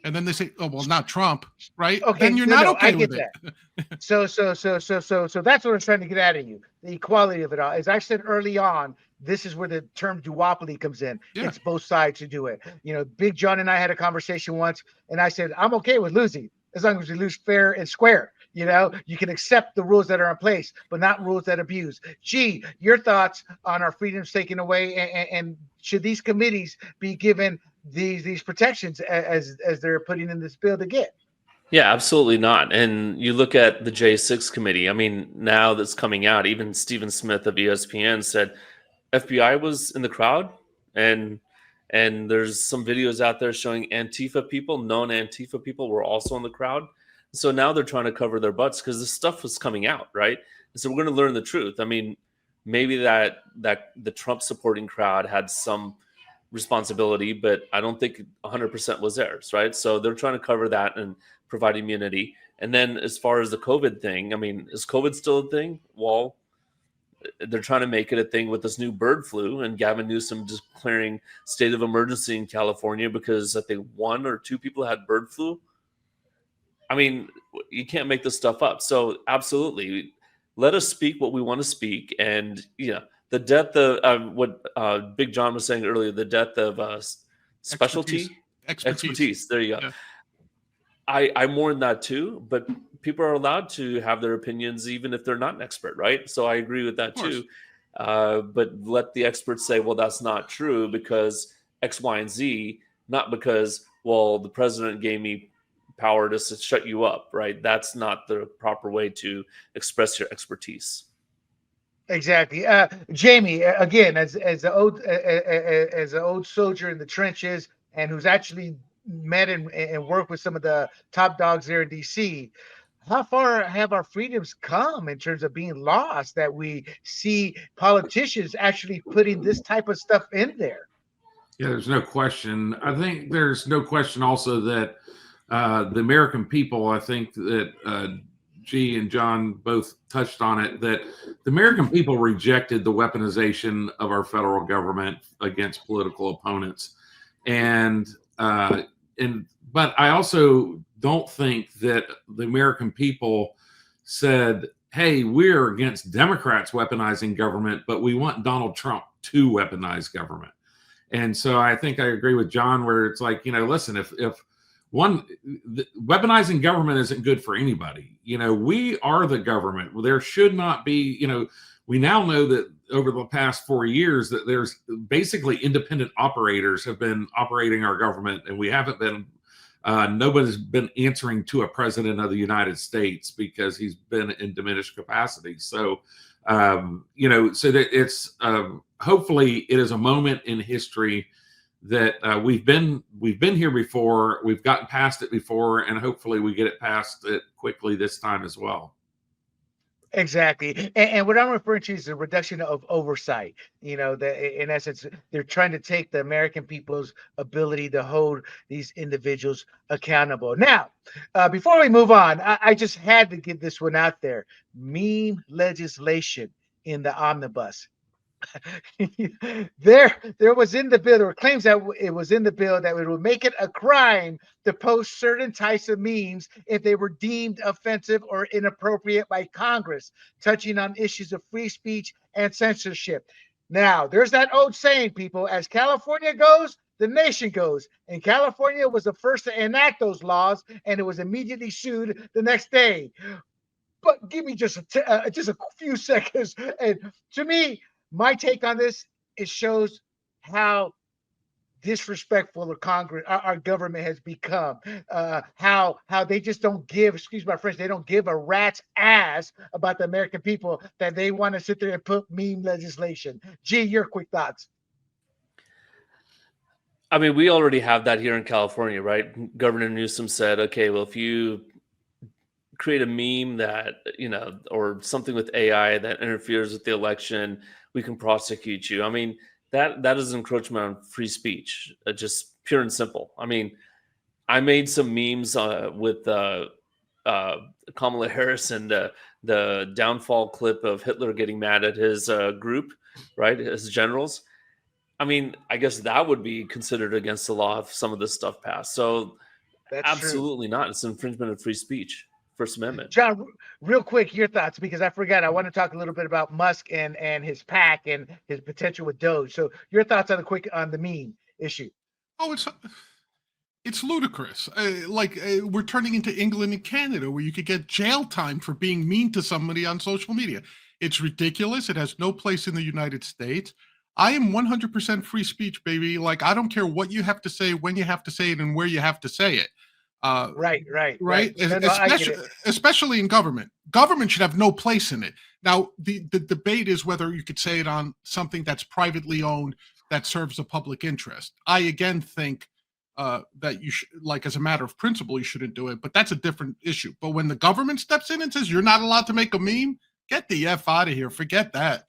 And then they say, oh, well, not Trump, right? Okay, then you're not okay I get with that. it. So that's what I'm trying to get out of you. The equality of it all. As I said early on, this is where the term duopoly comes in. Yeah. It's both sides to do it. You know, Big John and I had a conversation once, and I said, I'm okay with losing as long as we lose fair and square. You know, you can accept the rules that are in place, but not rules that abuse. G, your thoughts on our freedoms taken away, and should these committees be given these protections as they're putting in this bill to get? Yeah, absolutely not. And you look at the J6 committee. I mean, now that's coming out, even Stephen Smith of ESPN said FBI was in the crowd, and there's some videos out there showing Antifa people, known Antifa people, were also in the crowd. So now they're trying to cover their butts because this stuff was coming out, right? And so we're going to learn the truth. I mean, maybe that the Trump supporting crowd had some responsibility, but I don't think 100% was theirs, right? So they're trying to cover that and provide immunity. And then as far as the COVID thing, I mean, is COVID still a thing? Well, they're trying to make it a thing with this new bird flu, and Gavin Newsom declaring state of emergency in California because I think 1 or 2 people had bird flu. I mean, you can't make this stuff up. So absolutely, let us speak what we want to speak. And yeah, the death of what Big John was saying earlier, the death of specialty expertise. There you go. Yeah. I mourn that too, but people are allowed to have their opinions even if they're not an expert, right? So I agree with that too. But let the experts say, well, that's not true because X, Y, and Z, not because, well, the president gave me power to shut you up, right? That's not the proper way to express your expertise. Exactly. Jamie, again, as an old soldier in the trenches and who's actually met and worked with some of the top dogs there in DC, how far have our freedoms come in terms of being lost that we see politicians actually putting this type of stuff in there? Yeah, there's no question. I think there's no question also that the American people, I think that G and John both touched on it, that the American people rejected the weaponization of our federal government against political opponents. And but I also don't think that the American people said, hey, we're against Democrats weaponizing government, but we want Donald Trump to weaponize government. And so I think I agree with John, where it's like, listen, if weaponizing government isn't good for anybody. We are the government. There should not be, we now know that over the past 4 years that there's basically independent operators have been operating our government, and we haven't been, nobody's been answering to a president of the United States because he's been in diminished capacity. So, so that it's, hopefully it is a moment in history that we've been here before, we've gotten past it before, and hopefully we get it past it quickly this time as well. Exactly. And what I'm referring to is the reduction of oversight. That in essence, they're trying to take the American people's ability to hold these individuals accountable. Now, before we move on, I just had to get this one out there. Meme legislation in the omnibus. there was in the bill, or claims that it was in the bill, that it would make it a crime to post certain types of memes if they were deemed offensive or inappropriate by Congress, touching on issues of free speech and censorship. Now, there's that old saying, people, as California goes, the nation goes. And California was the first to enact those laws, and it was immediately sued the next day. But give me just a few seconds. And to me, my take on this, it shows how disrespectful the Congress, our government has become. How they just don't give, excuse my French, they don't give a rat's ass about the American people, that they want to sit there and put meme legislation. G, your quick thoughts. I mean, we already have that here in California, right? Governor Newsom said, okay, well, if you create a meme that, or something with AI that interferes with the election, we can prosecute you. I mean, that is encroachment on free speech, just pure and simple. I mean, I made some memes with Kamala Harris and the downfall clip of Hitler getting mad at his group, right, his generals. I mean, I guess that would be considered against the law if some of this stuff passed. So That's absolutely true. not. It's infringement of free speech. First Amendment. John, real quick, your thoughts, because I forgot. I want to talk a little bit about Musk and his PAC and his potential with DOGE. So your thoughts on the meme issue. Oh, it's ludicrous. We're turning into England and Canada, where you could get jail time for being mean to somebody on social media. It's ridiculous. It has no place in the United States. I am 100% free speech, baby. Like, I don't care what you have to say, when you have to say it, and where you have to say it. Right. Especially in government. Government should have no place in it. Now, the debate is whether you could say it on something that's privately owned that serves a public interest. I again think that you should, like, as a matter of principle, you shouldn't do it, but that's a different issue. But when the government steps in and says you're not allowed to make a meme, get the F out of here. Forget that.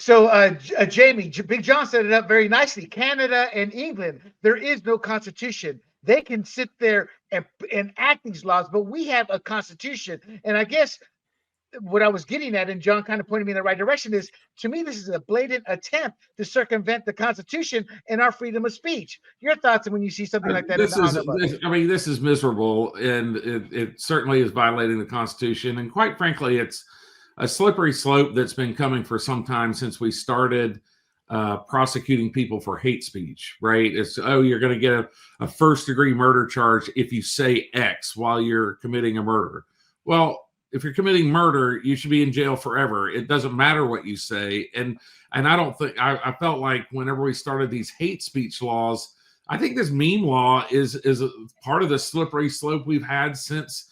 So, Jamie, Big John set it up very nicely. Canada and England, there is no constitution. They can sit there and act these laws, but we have a constitution. And I guess what I was getting at, and John kind of pointed me in the right direction, is, to me, this is a blatant attempt to circumvent the Constitution and our freedom of speech. Your thoughts when you see something like that? This is miserable, and it certainly is violating the Constitution. And quite frankly, it's a slippery slope that's been coming for some time, since we started prosecuting people for hate speech, right? It's, you're going to get a first-degree murder charge if you say X while you're committing a murder. Well, if you're committing murder, you should be in jail forever. It doesn't matter what you say. And I don't think, I felt like whenever we started these hate speech laws, I think this meme law is a part of the slippery slope we've had since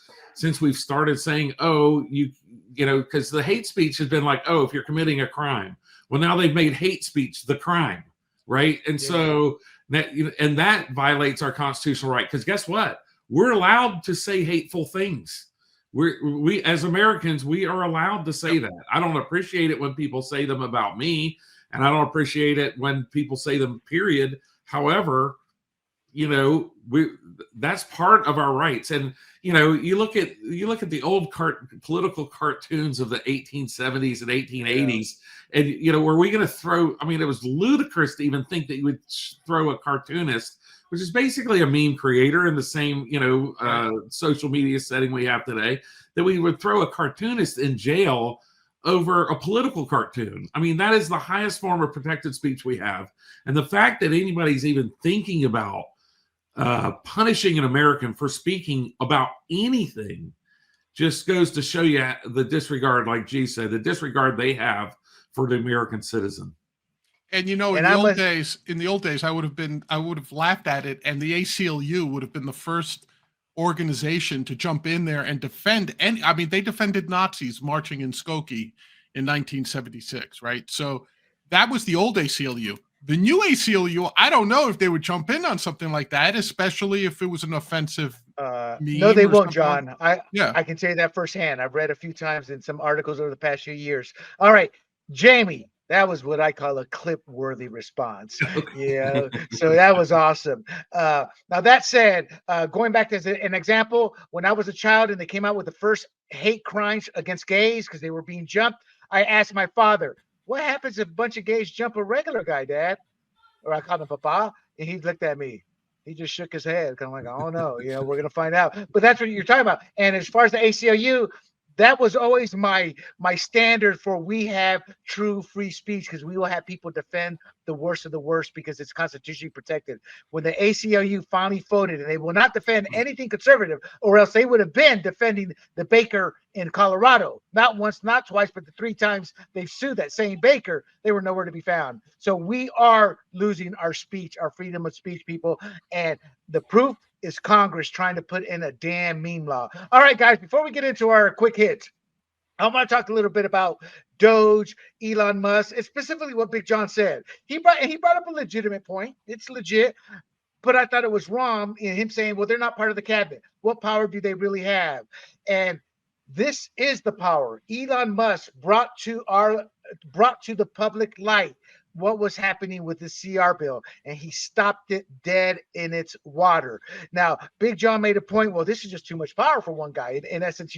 we've started saying, because the hate speech has been like, if you're committing a crime. Well, now they've made hate speech the crime, right? And so that violates our constitutional right, because guess what? We're allowed to say hateful things. We as Americans, we are allowed to say that. I don't appreciate it when people say them about me, and I don't appreciate it when people say them, period. However, that's part of our rights. And you look at the old political cartoons of the 1870s and 1880s, and were we going to throw? I mean, it was ludicrous to even think that you would throw a cartoonist. which is basically a meme creator in the same, social media setting we have today, that we would throw a cartoonist in jail over a political cartoon. I mean, that is the highest form of protected speech we have. And the fact that anybody's even thinking about punishing an American for speaking about anything just goes to show you the disregard, like G said, the disregard they have for the American citizen. And in the old days, I would have laughed at it, and the ACLU would have been the first organization to jump in there and defend. They defended Nazis marching in Skokie in 1976, right? So that was the old ACLU. The new ACLU, I don't know if they would jump in on something like that, especially if it was an offensive. No, they won't, John. I can tell you that firsthand. I've read a few times in some articles over the past few years. All right, Jamie, that was what I call a clip-worthy response. Yeah, so that was awesome. Now that said, going back to an example, when I was a child and they came out with the first hate crimes against gays because they were being jumped, I asked my father, "What happens if a bunch of gays jump a regular guy, Dad?" Or I called him Papa, and he looked at me. He just shook his head, kind of like, "Oh no, we're gonna find out." But that's what you're talking about. And as far as the ACLU, that was always my standard for we have true free speech, because we will have people defend the worst of the worst because it's constitutionally protected. When the ACLU finally voted and they will not defend anything conservative, or else they would have been defending the baker in Colorado. Not once, not twice, but the 3 times they've sued that same baker, they were nowhere to be found. So we are losing our speech, our freedom of speech, people. And the proof is Congress trying to put in a damn meme law. All right, guys, before we get into our quick hits, I want to talk a little bit about DOGE, Elon Musk, and specifically what Big John said. He brought up a legitimate point. It's legit, but I thought it was wrong in him saying, well, they're not part of the cabinet. What power do they really have? And this is the power Elon Musk brought to the public light what was happening with the CR bill, and he stopped it dead in its water. Now, Big John made a point, well, this is just too much power for one guy. In essence,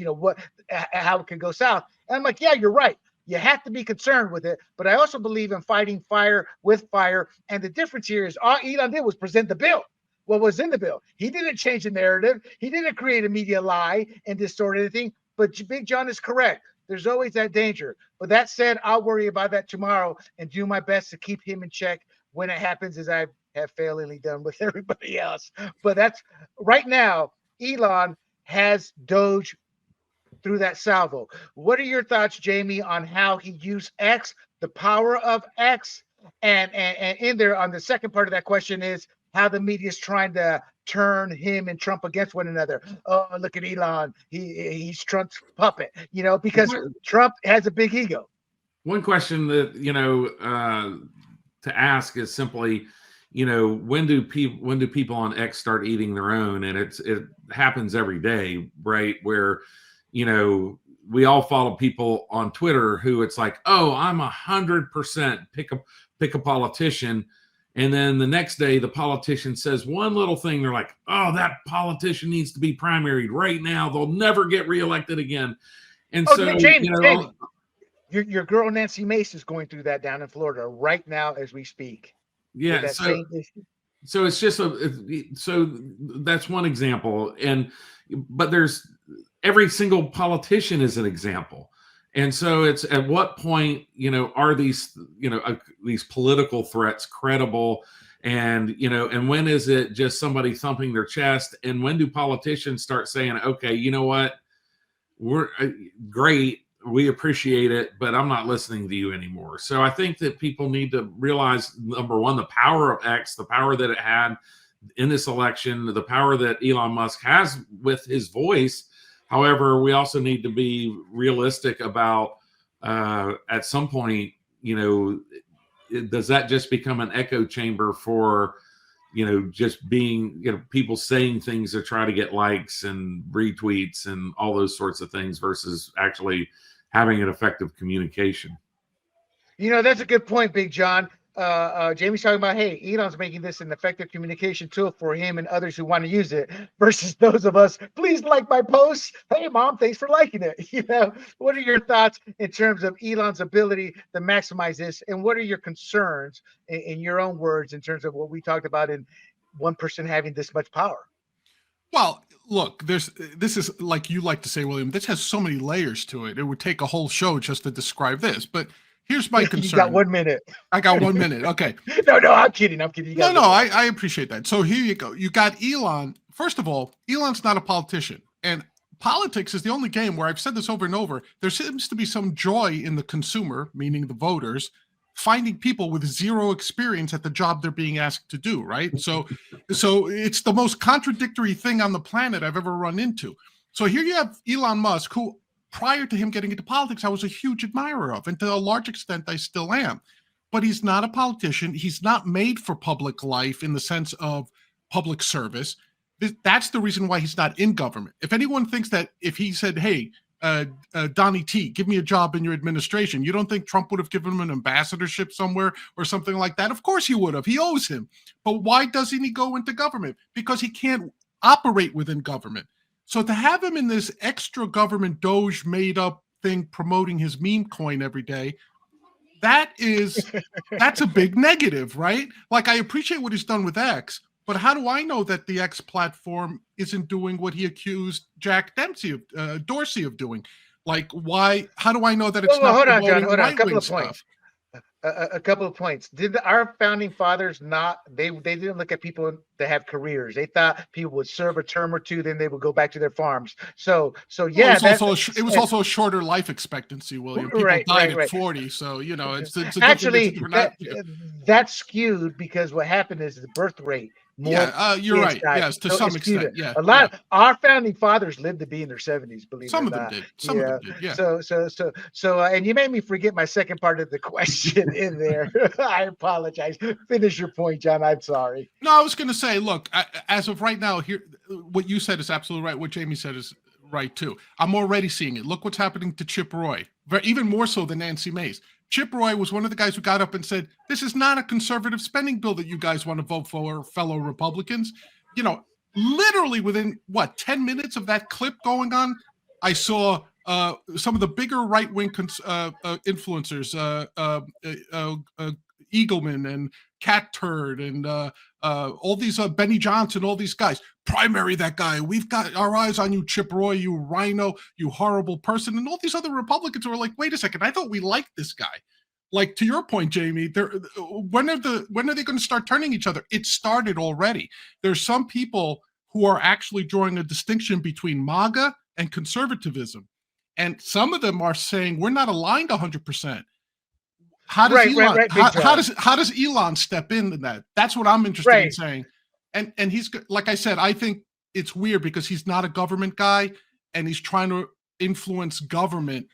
how it could go south. And I'm like, yeah, you're right. You have to be concerned with it. But I also believe in fighting fire with fire. And the difference here is all Elon did was present the bill. What was in the bill? He didn't change the narrative. He didn't create a media lie and distort anything. But Big John is correct. There's always that danger. But that said, I'll worry about that tomorrow and do my best to keep him in check when it happens, as I have failingly done with everybody else. But that's right now, Elon has DOGE through that salvo. What are your thoughts, Jamie, on how he used X, the power of X? And in there on the second part of that question is how the media is trying to turn him and Trump against one another. Oh, look at Elon. He's Trump's puppet, because Trump has a big ego. One question that, to ask is simply, when do people on X start eating their own? And it happens every day, right? Where, we all follow people on Twitter who it's like, oh, I'm 100% pick a politician. And then the next day, the politician says one little thing. They're like, oh, that politician needs to be primaried right now. They'll never get reelected again. And Jamie, your girl Nancy Mace is going through that down in Florida right now as we speak. Yeah. So it's just so that's one example. But there's every single politician is an example. And so it's at what point, are these, these political threats credible? And, and when is it just somebody thumping their chest? And when do politicians start saying, okay, you know what? We're great. We appreciate it, but I'm not listening to you anymore. So I think that people need to realize, number one, the power of X, the power that it had in this election, the power that Elon Musk has with his voice. However, we also need to be realistic about at some point, does that just become an echo chamber for, just being, people saying things to try to get likes and retweets and all those sorts of things versus actually having an effective communication? That's a good point, Big John. Jamie's talking about, hey, Elon's making this an effective communication tool for him and others who want to use it versus those of us, please like my posts. Hey, Mom, thanks for liking it. What are your thoughts in terms of Elon's ability to maximize this? And what are your concerns in your own words in terms of what we talked about in one person having this much power. Well, look, this is like you like to say, William, this has so many layers to it. It would take a whole show just to describe this. But here's my concern. You got 1 minute. I got 1 minute. Okay. No, I'm kidding. You no, I appreciate that. So here you go. You got Elon. First of all, Elon's not a politician. And politics is the only game where I've said this over and over. There seems to be some joy in the consumer, meaning the voters, finding people with zero experience at the job they're being asked to do, right? So it's the most contradictory thing on the planet I've ever run into. So here you have Elon Musk, who prior to him getting into politics, I was a huge admirer of, and to a large extent, I still am. But he's not a politician. He's not made for public life in the sense of public service. That's the reason why he's not in government. If anyone thinks that if he said, hey, Donnie T, give me a job in your administration, you don't think Trump would have given him an ambassadorship somewhere or something like that? Of course he would have. He owes him. But why doesn't he go into government? Because he can't operate within government. So to have him in this extra government Doge made up thing promoting his meme coin every day, that's a big negative, right? Like, I appreciate what he's done with X, but how do I know that the X platform isn't doing what he accused Jack Dorsey of doing? Like, why? How do I know that it's not? Hold on, John. Hold on. A couple of points. A couple of points. Did our founding fathers not? They didn't look at people that have careers. They thought people would serve a term or two, then they would go back to their farms. So yeah, well, it was also a shorter life expectancy, William. People died at 40, so it's actually that's skewed because what happened is the birth rate. You're right. Yes, to some extent. Yeah, a lot of our founding fathers lived to be in their 70s. Believe some it or of not. them did. Some of them did. Yeah. So, and you made me forget my second part of the question in there. I apologize. Finish your point, John. I'm sorry. No, I was going to say, look, as of right now, here, what you said is absolutely right. What Jamie said is right too. I'm already seeing it. Look what's happening to Chip Roy, even more so than Nancy Mace. Chip Roy was one of the guys who got up and said, this is not a conservative spending bill that you guys want to vote for, fellow Republicans. Literally within, 10 minutes of that clip going on, I saw some of the bigger right-wing influencers, Eagleman and Cat Turd and all these Benny Johnson, all these guys, primary that guy. We've got our eyes on you, Chip Roy, you rhino, you horrible person. And all these other Republicans were like, wait a second, I thought we liked this guy. Like, to your point, Jamie, when are they going to start turning each other? It started already. There's some people who are actually drawing a distinction between MAGA and conservatism. And some of them are saying we're not aligned 100%. How does Elon step into that? That's what I'm interested in saying. And he's, like I said, I think it's weird because he's not a government guy and he's trying to influence government.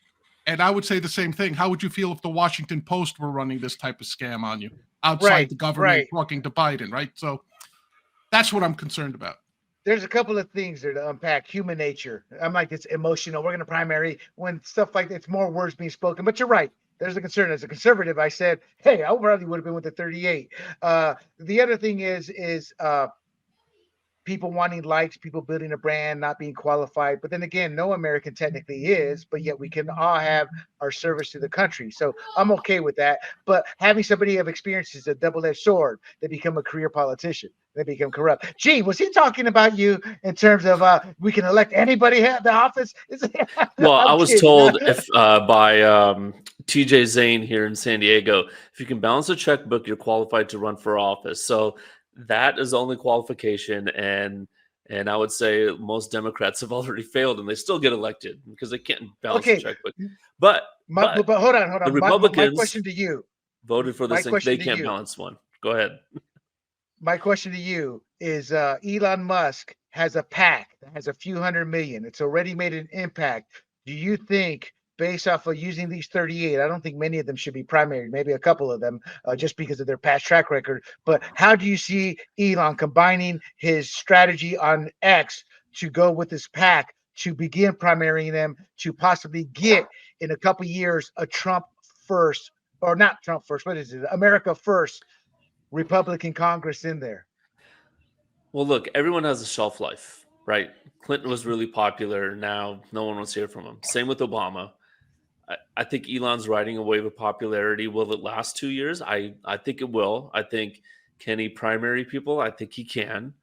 And I would say the same thing. How would you feel if the Washington Post were running this type of scam on you outside the government talking to Biden, right? So that's what I'm concerned about. There's a couple of things there to unpack. Human nature. I'm like, it's emotional. We're going to primary when stuff like that, it's more words being spoken. But you're right. There's a concern. As a conservative, I said, hey, I probably would have been with the 38. The other thing is people wanting likes, people building a brand, not being qualified. But then again, no American technically is, but yet we can all have our service to the country. So I'm okay with that. But having somebody have experience is a double-edged sword. They become a career politician. They become corrupt. Gee, was he talking about you in terms of we can elect anybody at the office? Well, I was told by TJ Zane here in San Diego, if you can balance a checkbook, you're qualified to run for office. So that is the only qualification, and I would say most Democrats have already failed, and they still get elected because they can't balance the checkbook. But hold on. The Republicans my question to you voted for this thing. They can't balance one. Go ahead. My question to you is: Elon Musk has a PAC that has a few hundred million. It's already made an impact. Do you think, based off of using these 38, I don't think many of them should be primary, maybe a couple of them just because of their past track record. But how do you see Elon combining his strategy on X to go with this PAC to begin primarying them to possibly get in a couple years a Trump first, or not Trump first, what is it? America first Republican Congress in there? Well, look, everyone has a shelf life, right? Clinton was really popular. Now no one wants to hear from him. Same with Obama. I think Elon's riding a wave of popularity. Will it last 2 years? I think it will. I think Can he primary people? I think he can.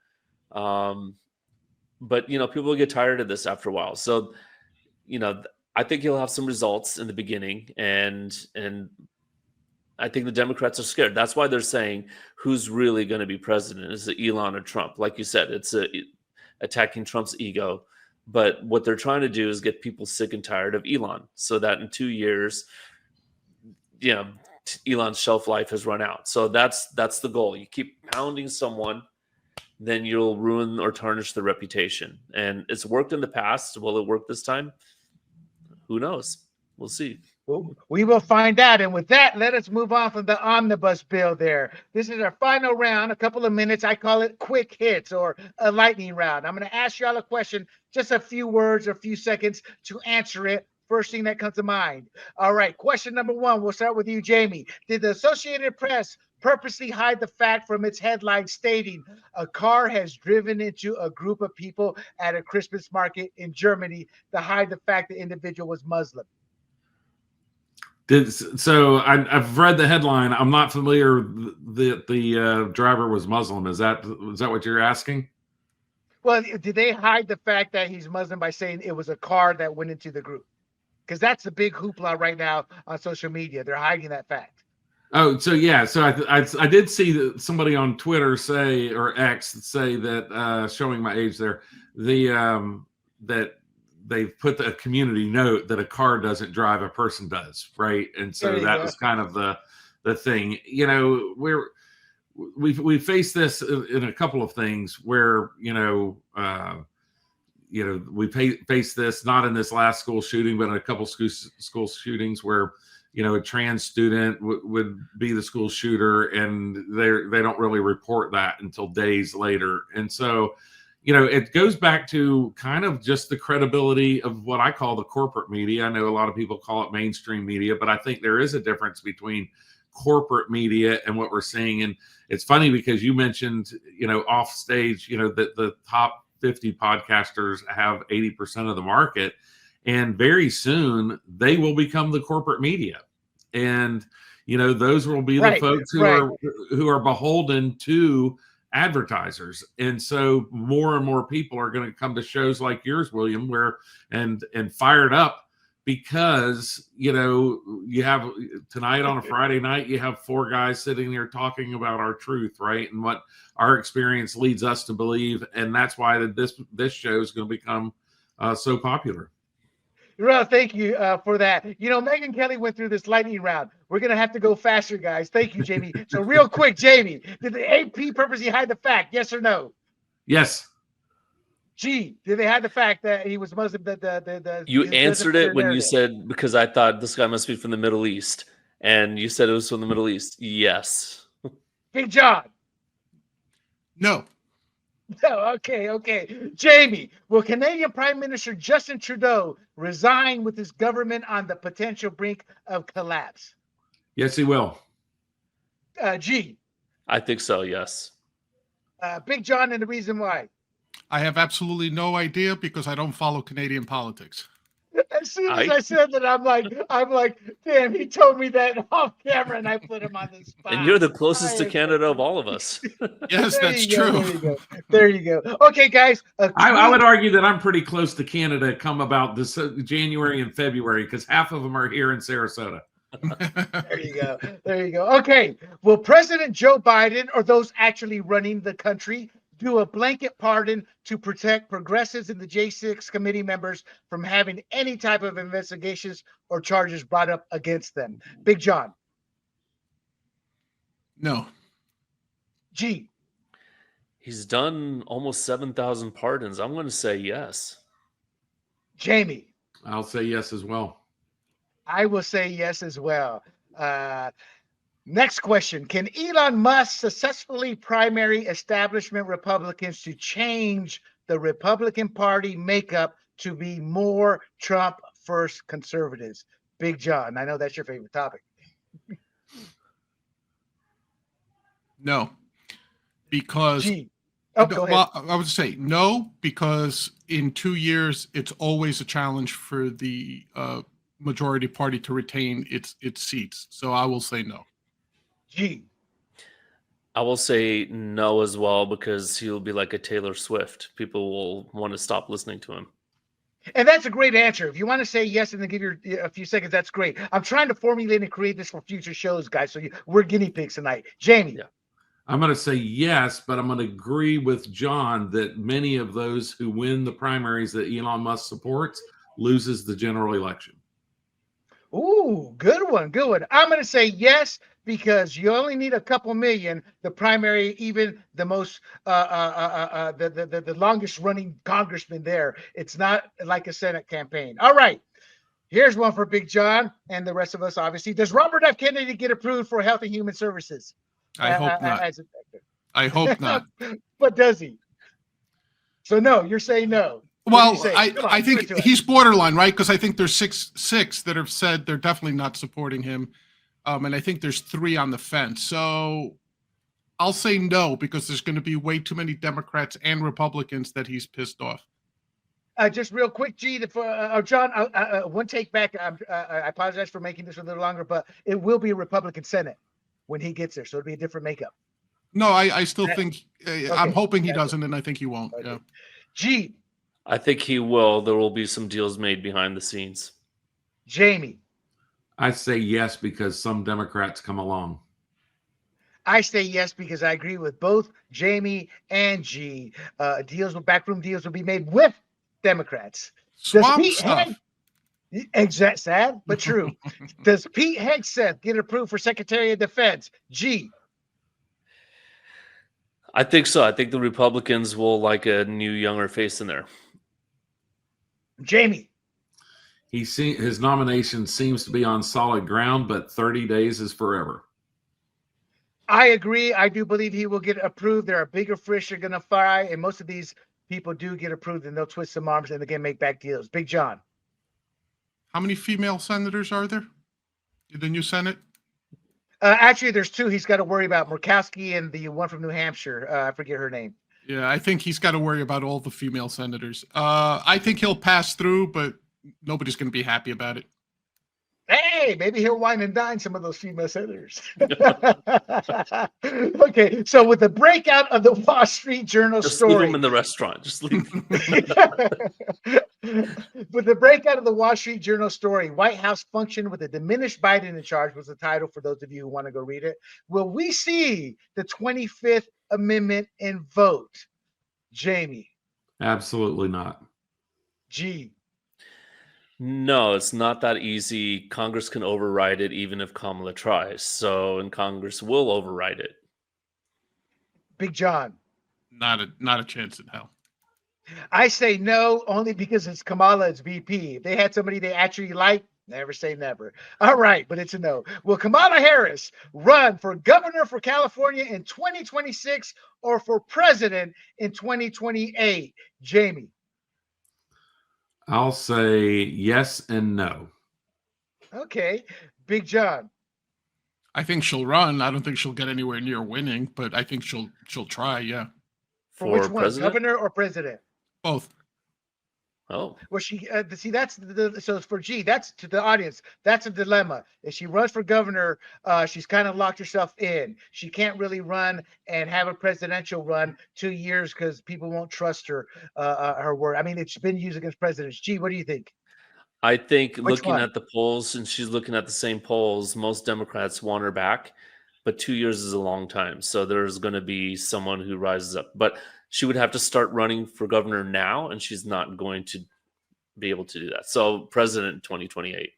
But people will get tired of this after a while. So, I think he'll have some results in the beginning, and I think the Democrats are scared. That's why they're saying who's really going to be president? Is it Elon or Trump? Like you said, it's attacking Trump's ego. But what they're trying to do is get people sick and tired of Elon, so that in 2 years, Elon's shelf life has run out. So that's the goal. You keep pounding someone, then you'll ruin or tarnish their reputation. And it's worked in the past. Will it work this time? Who knows? We'll see. We will find out. And with that, let us move on from the omnibus bill there. This is our final round, a couple of minutes. I call it quick hits or a lightning round. I'm going to ask y'all a question, just a few words or a few seconds to answer it. First thing that comes to mind. All right, question number one. We'll start with you, Jamie. Did the Associated Press purposely hide the fact from its headline stating a car has driven into a group of people at a Christmas market in Germany to hide the fact the individual was Muslim? I've read the headline. I'm not familiar that the driver was Muslim. Is that what you're asking? Well, did they hide the fact that he's Muslim by saying it was a car that went into the group? Because that's a big hoopla right now on social media. They're hiding that fact. Oh, so yeah. So I did see somebody on Twitter say, or X say that, showing my age there, that they put a community note that a car doesn't drive, a person does, right? And so that was kind of the thing. We face this in a couple of things where we face this not in this last school shooting, but in a couple school shootings where a trans student would be the school shooter, and they don't really report that until days later. And so it goes back to kind of just the credibility of what I call the corporate media. I know a lot of people call it mainstream media, but I think there is a difference between corporate media and what we're seeing. And it's funny because you mentioned, off stage, that the top 50 podcasters have 80% of the market, and very soon they will become the corporate media. And, those will be the folks who are beholden to advertisers. And so more and more people are going to come to shows like yours, William, and fired up because, you have tonight on a Friday night, you have 4 guys sitting there talking about our truth, right? And what our experience leads us to believe. And that's why this show is going to become so popular. Well, thank you for that. Megyn Kelly went through this lightning round. We're going to have to go faster, guys. Thank you, Jamie. So real quick, Jamie, did the AP purposely hide the fact? Yes or no? Yes. G, did they hide the fact that he was Muslim? You answered it when you said, because I thought this guy must be from the Middle East. And you said it was from the Middle East. Yes. Big John. No. No, okay. Jamie, will Canadian Prime Minister Justin Trudeau resign with his government on the potential brink of collapse? Yes, he will. G. I think so, yes. Big John, and the reason why? I have absolutely no idea because I don't follow Canadian politics. As soon as I said that, I'm like, damn, he told me that off camera, and I put him on the spot. And you're the closest to Canada of all of us. Yes, that's true. There you go. Okay, guys. I would argue that I'm pretty close to Canada come about this January and February, because half of them are here in Sarasota. There you go. Okay. Will President Joe Biden, or those actually running the country, do a blanket pardon to protect progressives and the J6 committee members from having any type of investigations or charges brought up against them? Big John. No. G. He's done almost 7,000 pardons. I'm going to say yes. Jamie. I'll say yes as well. I will say yes as well. Next question. Can Elon Musk successfully primary establishment Republicans to change the Republican Party makeup to be more Trump first conservatives? Big John, I know that's your favorite topic. No, because go ahead. I would say no, because in 2 years, it's always a challenge for the majority party to retain its seats. So I will say no. G. I will say no as well, because he'll be like a Taylor Swift. People will want to stop listening to him. And that's a great answer. If you want to say yes and then give your a few seconds, that's great. I'm trying to formulate and create this for future shows, guys. So we're guinea pigs tonight. Jamie. Yeah. I'm going to say yes, but I'm going to agree with John that many of those who win the primaries that Elon Musk supports loses the general election. Ooh, good one, good one. I'm going to say yes, because you only need a couple million. The primary, even the most, the longest running congressman there. It's not like a Senate campaign. All right. Here's one for Big John and the rest of us, obviously. Does Robert F. Kennedy get approved for Health and Human Services? I hope not. I hope not. But does he? So no, you're saying no. Well, I think he's borderline, right? Because I think there's six that have said they're definitely not supporting him. And I think there's 3 on the fence. So I'll say no, because there's going to be way too many Democrats and Republicans that he's pissed off. Just real quick, G, John, one take back. I apologize for making this a little longer, but it will be a Republican Senate when he gets there. So it'll be a different makeup. No, I still think, I'm hoping he doesn't, and I think he won't. Okay. Yeah. G. I think he will. There will be some deals made behind the scenes. Jamie. I say yes, because some Democrats come along. I say yes, because I agree with both Jamie and G. Backroom deals will be made with Democrats. Swamp stuff. Exact, sad but true. Does Pete Hegseth get approved for Secretary of Defense? G. I think so. I think the Republicans will like a new, younger face in there. Jamie. His nomination seems to be on solid ground, but 30 days is forever. I agree. I do believe he will get approved. There are bigger fish are going to fry, and most of these people do get approved, and they'll twist some arms and again make back deals. Big John. How many female senators are there in the new Senate? Actually, there's 2 he's got to worry about, Murkowski and the one from New Hampshire. I forget her name. Yeah, I think he's got to worry about all the female senators. I think he'll pass through, but nobody's going to be happy about it. Hey, maybe he'll wine and dine some of those female senators. Okay, so with the breakout of the Wall Street Journal story. Just leave him in the restaurant. Just leave him. With the breakout of the Wall Street Journal story, White House functioned with a diminished Biden in charge was the title for those of you who want to go read it. Will we see the 25th Amendment invoked? Jamie. Absolutely not. G. No, it's not that easy. Congress can override it even if Kamala tries. And Congress will override it. Big John. Not a chance in hell. I say no, only because it's Kamala, it's VP. If they had somebody they actually like, never say never. All right, but it's a no. Will Kamala Harris run for governor for California in 2026 or for president in 2028? Jamie. I'll say yes and no. Okay. Big John. I think she'll run. I don't think she'll get anywhere near winning, but I think she'll try, yeah. For which one, president? governor or president? Both. Oh. Well, see, that's so for G, that's to the audience. That's a dilemma. If she runs for governor, she's kind of locked herself in. She can't really run and have a presidential run 2 years because people won't trust her word. I mean, it's been used against presidents. G, what do you think? I think Which looking one? at the polls, and she's looking at the same polls, most Democrats want her back, but 2 years is a long time. So there's going to be someone who rises up. But she would have to start running for governor now, and she's not going to be able to do that. So president in 2028.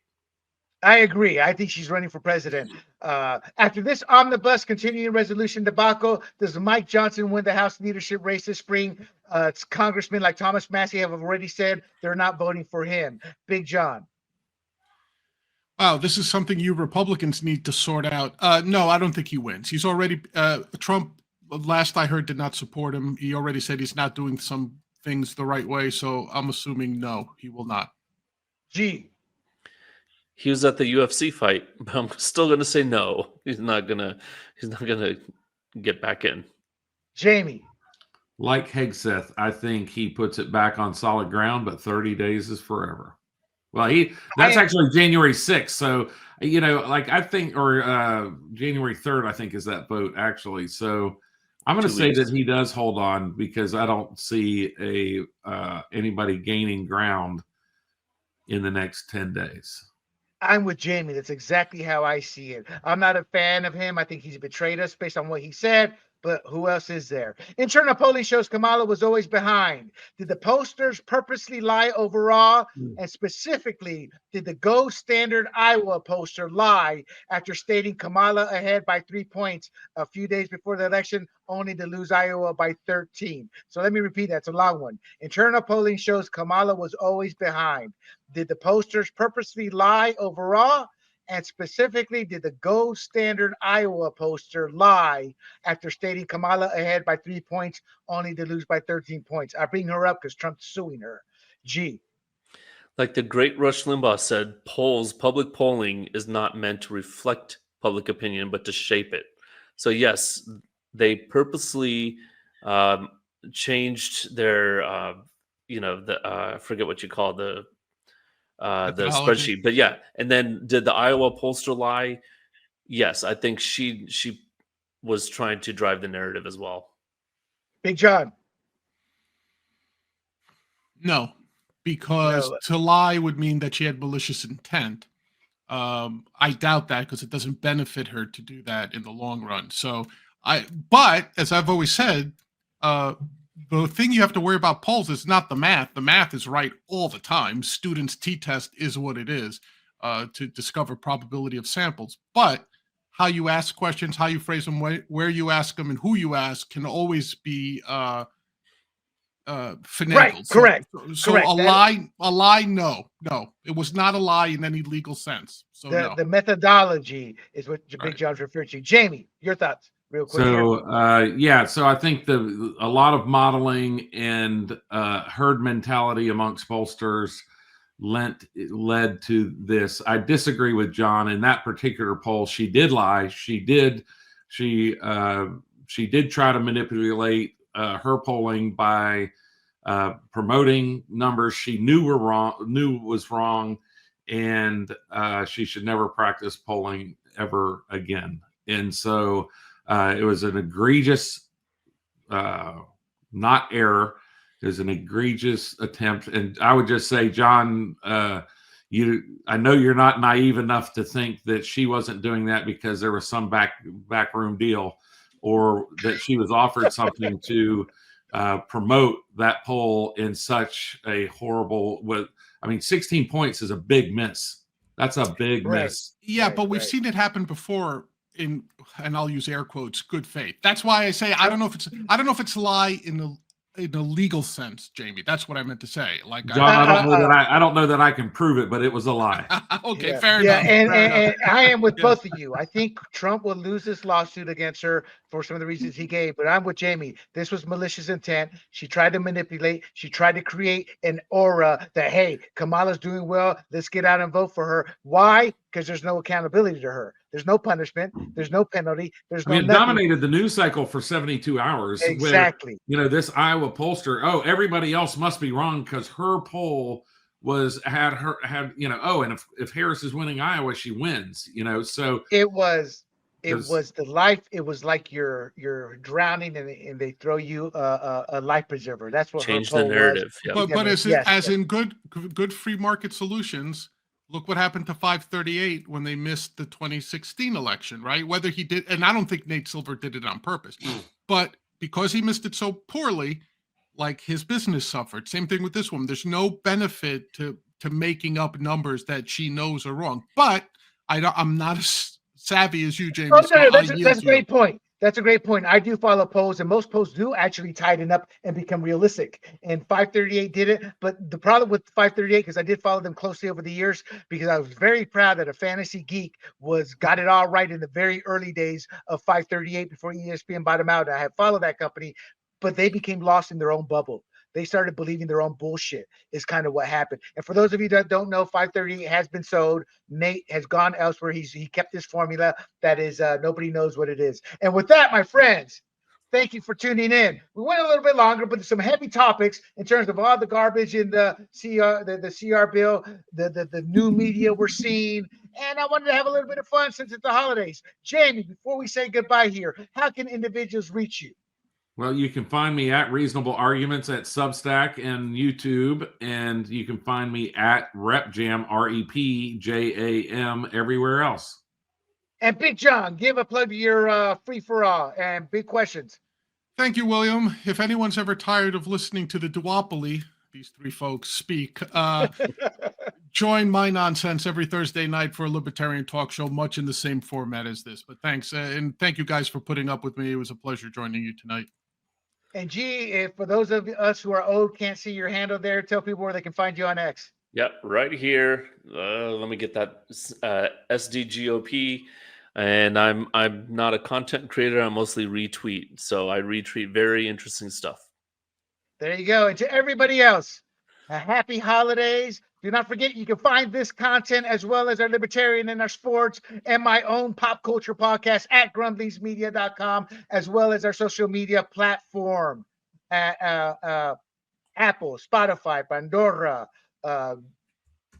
I agree. I think she's running for president. After this omnibus continuing resolution debacle, does Mike Johnson win the House leadership race this spring? It's congressmen like Thomas Massey have already said they're not voting for him. Big John. Wow, this is something you Republicans need to sort out. No, I don't think he wins. He's already Trump, last I heard, did not support him. He already said he's not doing some things the right way, so I'm assuming no, he will not. G. He was at the UFC fight, but I'm still going to say no. He's not gonna get back in. Jamie. Like Hegseth, I think he puts it back on solid ground, but 30 days is forever. Well, that's actually January 6th. So, like I think, or January 3rd, I think is that vote actually. So I'm going to 2 say weeks. that he does hold on because I don't see anybody gaining ground in the next 10 days. I'm with Jamie. That's exactly how I see it. I'm not a fan of him. I think he's betrayed us based on what he said. But who else is there? Internal polling shows Kamala was always behind. Did the posters purposely lie overall? And specifically, did the Gold Standard Iowa poster lie after stating Kamala ahead by 3 points a few days before the election, only to lose Iowa by 13? So let me repeat that. It's a long one. Internal polling shows Kamala was always behind. Did the posters purposely lie overall? And specifically, did the Gold Standard Iowa poster lie after stating Kamala ahead by 3 points, only to lose by 13 points? I bring her up because Trump's suing her. G. Like the great Rush Limbaugh said, public polling is not meant to reflect public opinion, but to shape it. So yes, they purposely changed their, I forget what you call the spreadsheet, but yeah. And then did the Iowa pollster lie? Yes, I think she was trying to drive the narrative as well. Big John. No, because to lie would mean that she had malicious intent. I doubt that because it doesn't benefit her to do that in the long run. So but as I've always said, the thing you have to worry about polls is not the math. The math is right all the time. Students' t-test is what it is to discover probability of samples. But how you ask questions, how you phrase them, where you ask them, and who you ask can always be finagled. Right, correct. So correct. a lie, no, it was not a lie in any legal sense. So the methodology is what Big John's referring to. Jamie, your thoughts, real quick. So so I think a lot of modeling and herd mentality amongst pollsters led to this. I disagree with John in that particular poll. She did lie. She did try to manipulate her polling by promoting numbers she knew was wrong, and she should never practice polling ever again. And so it was an egregious, not error. It was an egregious attempt. And I would just say, John, I know you're not naive enough to think that she wasn't doing that because there was some backroom deal, or that she was offered something to promote that poll in such a horrible. 16 points is a big miss. That's a big miss. Yeah, but we've seen it happen before and I'll use air quotes, good faith. That's why I say I don't know if it's lie in the legal sense, Jamie. That's what I meant to say. Like, John, I don't know that I can prove it, but it was a lie. Okay, fair enough. And I am with both of you. I think Trump will lose this lawsuit against her for some of the reasons he gave, but I'm with Jamie. This was malicious intent. She tried to manipulate. She tried to create an aura that, hey, Kamala's doing well. Let's get out and vote for her. Why? Because there's no accountability to her. There's no punishment. There's no penalty. There's no. It dominated the news cycle for 72 hours. Exactly. Where, this Iowa pollster, everybody else must be wrong because her poll had and if Harris is winning Iowa, she wins. So it was the life. It was like you're drowning and they throw you a life preserver. That's what changed her the narrative. Was. But as in good free market solutions. Look what happened to 538 when they missed the 2016 election, right? Whether he did, and I don't think Nate Silver did it on purpose, but because he missed it so poorly, like his business suffered. Same thing with this woman. There's no benefit to making up numbers that she knows are wrong. But I'm not as savvy as you, Jamie. That's a great point. That's a great point. I do follow polls, and most polls do actually tighten up and become realistic. And 538 did it. But the problem with 538, because I did follow them closely over the years, because I was very proud that a fantasy geek got it all right in the very early days of 538 before ESPN bought them out. I have followed that company, but they became lost in their own bubble. They started believing their own bullshit is kind of what happened. And for those of you that don't know, 538 has been sold. Nate has gone elsewhere. He kept this formula that is nobody knows what it is. And with that, my friends, Thank you for tuning in. We went a little bit longer, but there's some heavy topics in terms of all the garbage in the CR bill, the new media we're seeing, and I wanted to have a little bit of fun since it's the holidays. Jamie, before we say goodbye here, how can individuals reach you? Well, you can find me at Reasonable Arguments at Substack and YouTube, and you can find me at RepJam, REPJAM, everywhere else. And Big John, give a plug to your free for all and big questions. Thank you, William. If anyone's ever tired of listening to the duopoly, these three folks speak, join my nonsense every Thursday night for a libertarian talk show, much in the same format as this. But thanks, and thank you guys for putting up with me. It was a pleasure joining you tonight. And G, if for those of us who are old can't see your handle there, tell people where they can find you on X. Yep, right here. Let me get that SDGOP. And I'm not a content creator. I mostly retweet. So I retweet very interesting stuff. There you go. And to everybody else, a happy holidays. Do not forget, you can find this content as well as our libertarian and our sports and my own pop culture podcast at grumblingsmedia.com, as well as our social media platform at Apple, Spotify, Pandora,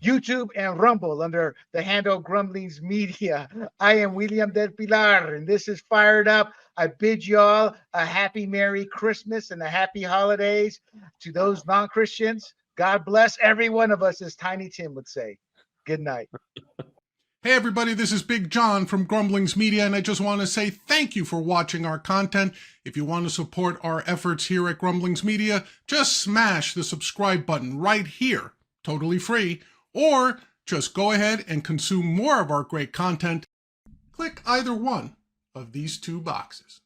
YouTube, and Rumble under the handle Grumblings Media. I am William del Pilar, and this is Fired Up. I bid y'all a happy Merry Christmas and a happy holidays. To those non-Christians, God bless every one of us, as Tiny Tim would say. Good night. Hey everybody, this is Big John from Grumblings Media, and I just want to say thank you for watching our content. If you want to support our efforts here at Grumblings Media, just smash the subscribe button right here, totally free, or just go ahead and consume more of our great content. Click either one of these two boxes.